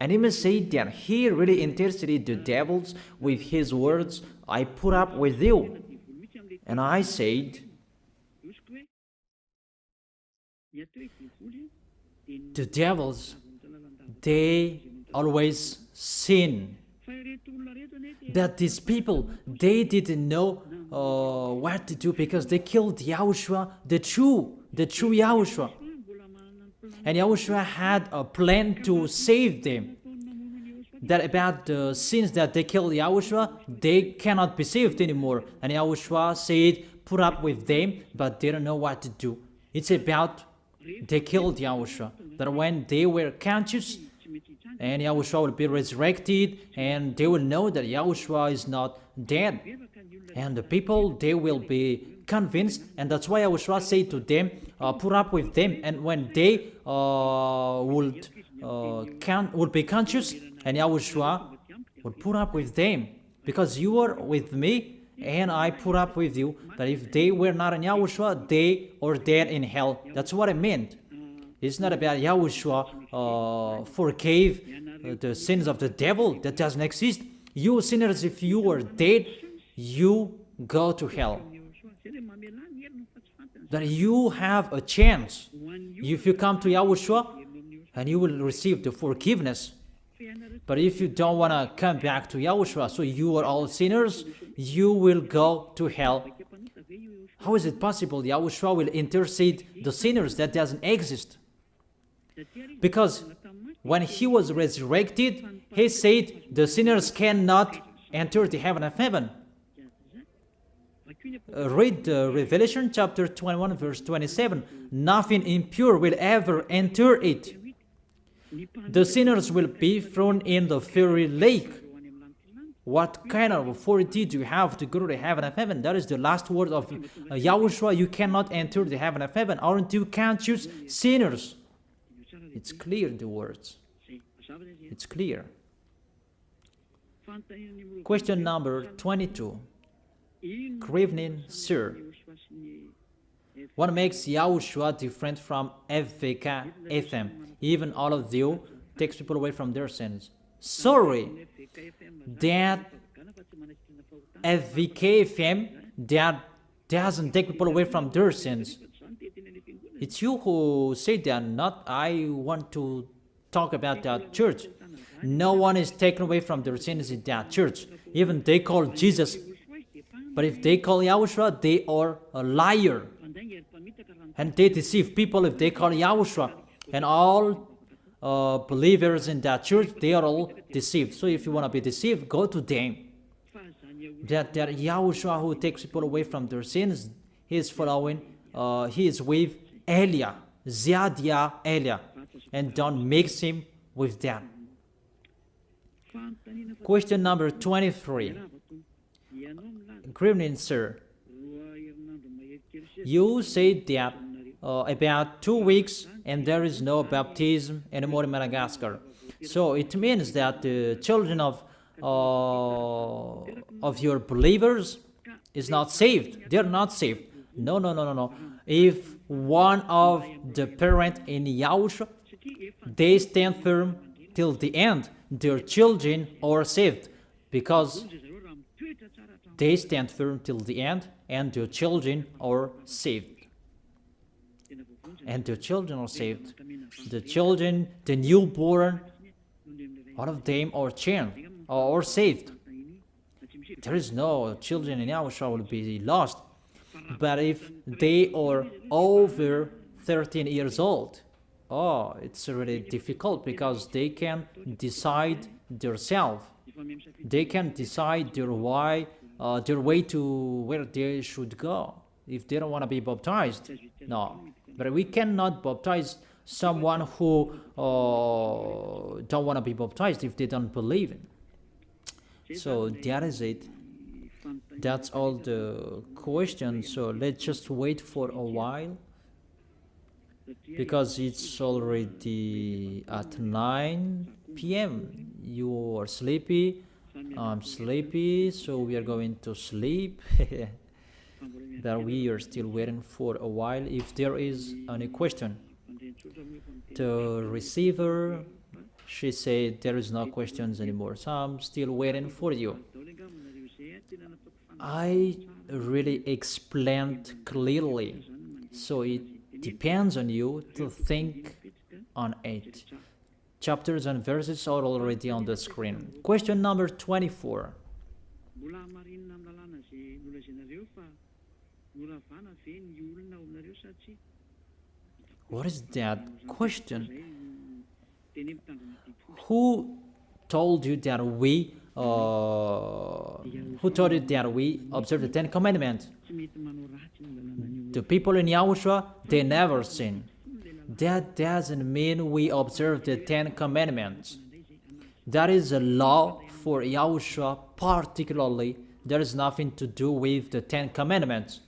[SPEAKER 1] And he may say that he really interceded the devils with his words, I put up with you. And I said, the devils, they always sin. That these people, they didn't know what to do because they killed Yahushua, the true Yahushua. And Yahushua had a plan to save them. That about the sins that they killed Yahushua, they cannot be saved anymore. And Yahushua said, put up with them, but they don't know what to do. It's about they killed Yahushua. That when they were conscious, and Yahushua will be resurrected, and they will know that Yahushua is not dead. And the people, they will be convinced, and that's why Yahushua said to them, put up with them. And when they would be conscious, and Yahushua would put up with them, because you are with me, and I put up with you. That if they were not in Yahushua, they are dead in hell. That's what I meant. It's not about Yahushua forgave the sins of the devil. That doesn't exist. You sinners, if you are dead, you go to hell. That you have a chance. If you come to Yahushua, and you will receive the forgiveness. But if you don't want to come back to Yahushua, so you are all sinners, you will go to hell. How is it possible Yahushua will intercede the sinners? That doesn't exist. Because when he was resurrected, he said the sinners cannot enter the heaven of heaven. Read Revelation chapter 21 verse 27. Nothing impure will ever enter it. The sinners will be thrown in the fiery lake. What kind of authority do you have to go to the heaven of heaven? That is the last word of Yahushua. You cannot enter the heaven of heaven. Aren't you conscious sinners? It's clear, the words. It's clear. Question number 22. Good evening, sir. What makes Yahushua different from FVK FM? Even all of you takes people away from their sins. Sorry, that FVK FM, that doesn't take people away from their sins. It's you who say that, not I want to talk about that church. No one is taken away from their sins in that church. Even they call Jesus. But if they call Yahushua, they are a liar. And they deceive people if they call Yahushua. And all believers in that church, they are all deceived. So if you want to be deceived, go to them. That Yahushua who takes people away from their sins, he is following, he is with Elia, Ziadia Elia, and don't mix him with them. Question number 23. Good evening, sir. You said that about 2 weeks and there is no baptism anymore in Madagascar. So it means that the children of your believers is not saved. They're not saved. No. If one of the parents in Yahushua, they stand firm till the end, their children are saved. Because they stand firm till the end, and their children are saved. And their children are saved. The children, the newborn, all of them are changed or saved. There is no children in YAHOSHUAH will be lost. But if they are over 13 years old, oh, it's really difficult because they can decide themselves. They can decide their way to where they should go. If they don't want to be baptized, no. But we cannot baptize someone who don't want to be baptized if they don't believe it. So that is it. That's all the questions. So let's just wait for a while, because it's already at 9 p.m. You are sleepy, I'm sleepy, so we are going to sleep. But we are still waiting for a while if there is any question. The receiver, she said there is no questions anymore, so I'm still waiting for you. I really explained clearly, so it depends on you to think on it. Chapters and verses are already on the screen. Question number 24. What is that question? Who told you that we observe the 10 commandments? The people in YAHOSHUAH, they never sin. That doesn't mean we observe the 10 commandments. That is a law for YAHOSHUAH particularly. There is nothing to do with the 10 commandments.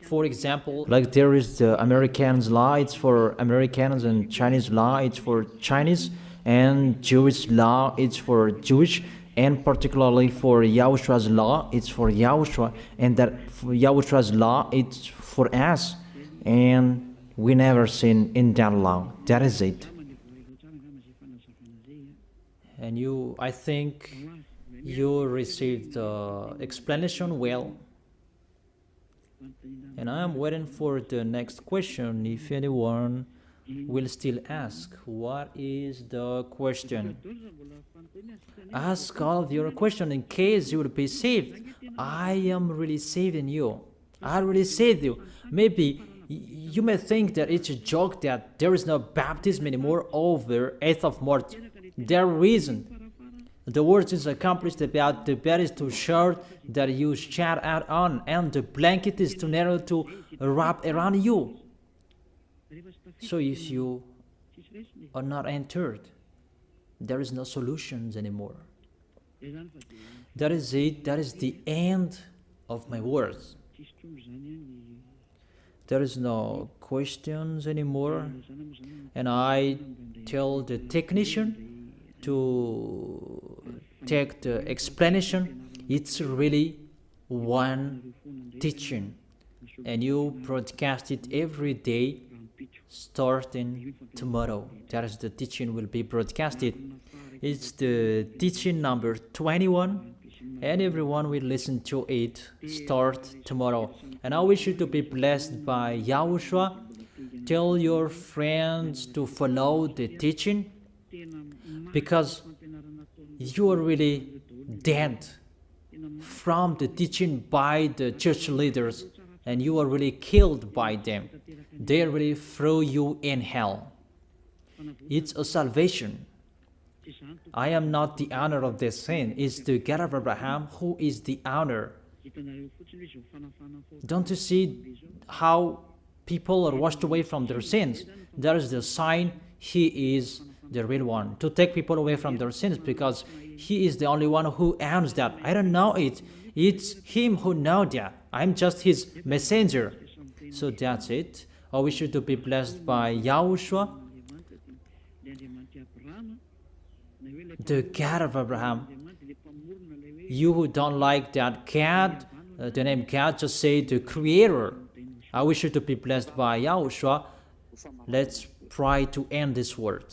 [SPEAKER 1] For example, like there is the Americans law, it's for Americans, and Chinese law, it's for Chinese, and Jewish law, it's for Jewish, and particularly for YAHOSHUAH's law, it's for YAHOSHUAH, and that for YAHOSHUAH's law, it's for us, and we never sin in that law. That is it. And you, I think you received the explanation well. And I am waiting for the next question. If anyone will still ask, what is the question? Ask all of your questions in case you will be saved. I am really saving you. I really saved you. Maybe you may think that it's a joke that there is no baptism anymore over 8th of March. There isn't. The word is accomplished about the bed is too short that you shed out on, and the blanket is too narrow to wrap around you. So if you are not entered, there is no solutions anymore. That is it. That is the end of my words. There is no questions anymore. And I tell the technician to take the explanation. It's really one teaching, and you broadcast it every day starting tomorrow. That is the teaching will be broadcasted. It's the teaching number 21, and everyone will listen to it start tomorrow. And I wish you to be blessed by YAHOSHUAH. Tell your friends to follow the teaching, because you are really dead from the teaching by the church leaders, and you are really killed by them. They really throw you in hell. It's a salvation. I am not the owner of this sin. It's the God of Abraham who is the owner. Don't you see how people are washed away from their sins? That is the sign He is the real one, to take people away from their sins, because He is the only one who owns that. I don't know it. It's Him who knows that. I'm just His messenger. So that's it. I wish you to be blessed by YAHOSHUAH, the God of Abraham. You who don't like that God, the name God, just say the Creator. I wish you to be blessed by YAHOSHUAH. Let's try to end this word.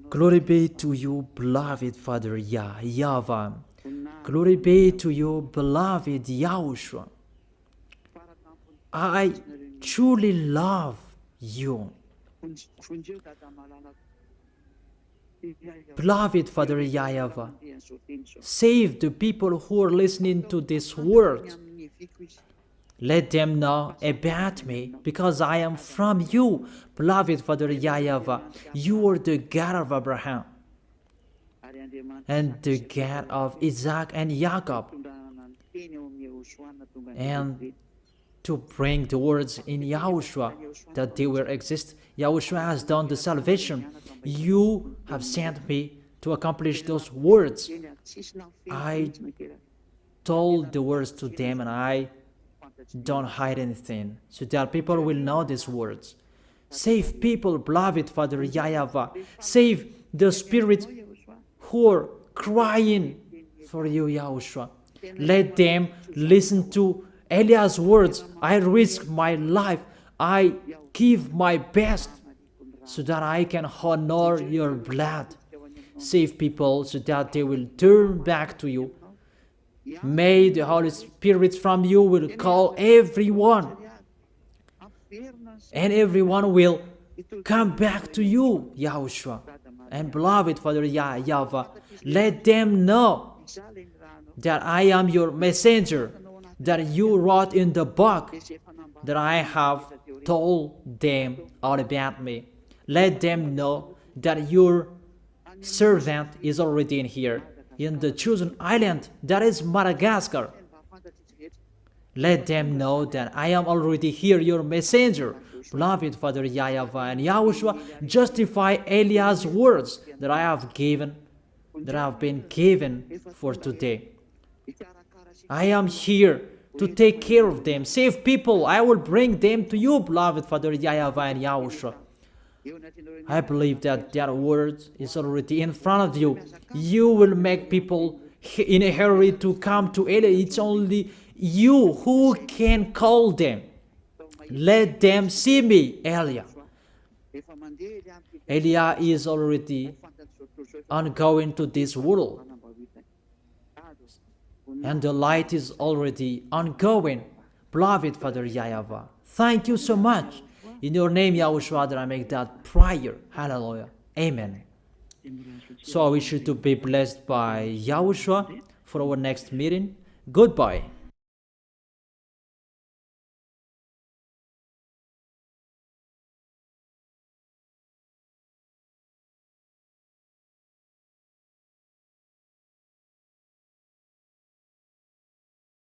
[SPEAKER 1] Glory be to you, beloved Father YAHVAH. Glory be to you, beloved Yahushua. I truly love you. Beloved Father YAHVAH, save the people who are listening to this word. Let them know about me, because I am from you. Beloved Father YAHVAH, you are the God of Abraham and the God of Isaac and Jacob. And to bring the words in Yahushua that they will exist, Yahushua has done the salvation. You have sent me to accomplish those words. I told the words to them, and I don't hide anything, so that people will know these words. Save people, beloved Father YAHVAH. Save the spirits who are crying for you, Yahushua. Let them listen to Eliah's words. I risk my life. I give my best so that I can honor your blood. Save people so that they will turn back to you. May the Holy Spirit from you will call everyone, and everyone will come back to you, Yahushua. And beloved Father YAHVAH, let them know that I am your messenger, that you wrote in the book, that I have told them all about me. Let them know that your servant is already in here, in the chosen island, that is Madagascar. Let them know that I am already here, your messenger. Beloved Father YAHVAH and Yahushua, justify Eliah's words that I have been given for today. I am here to take care of them. Save people. I will bring them to you, beloved Father YAHVAH and Yahushua. I believe that that word is already in front of you. You will make people in a hurry to come to Eliah. It's only you who can call them. Let them see me, Eliah. Eliah is already ongoing to this world, and the light is already ongoing. Beloved Father YAHVAH, thank you so much. In your name, Yahushua, that I make that prayer. Hallelujah. Amen. So I wish you to be blessed by Yahushua for our next meeting. Goodbye.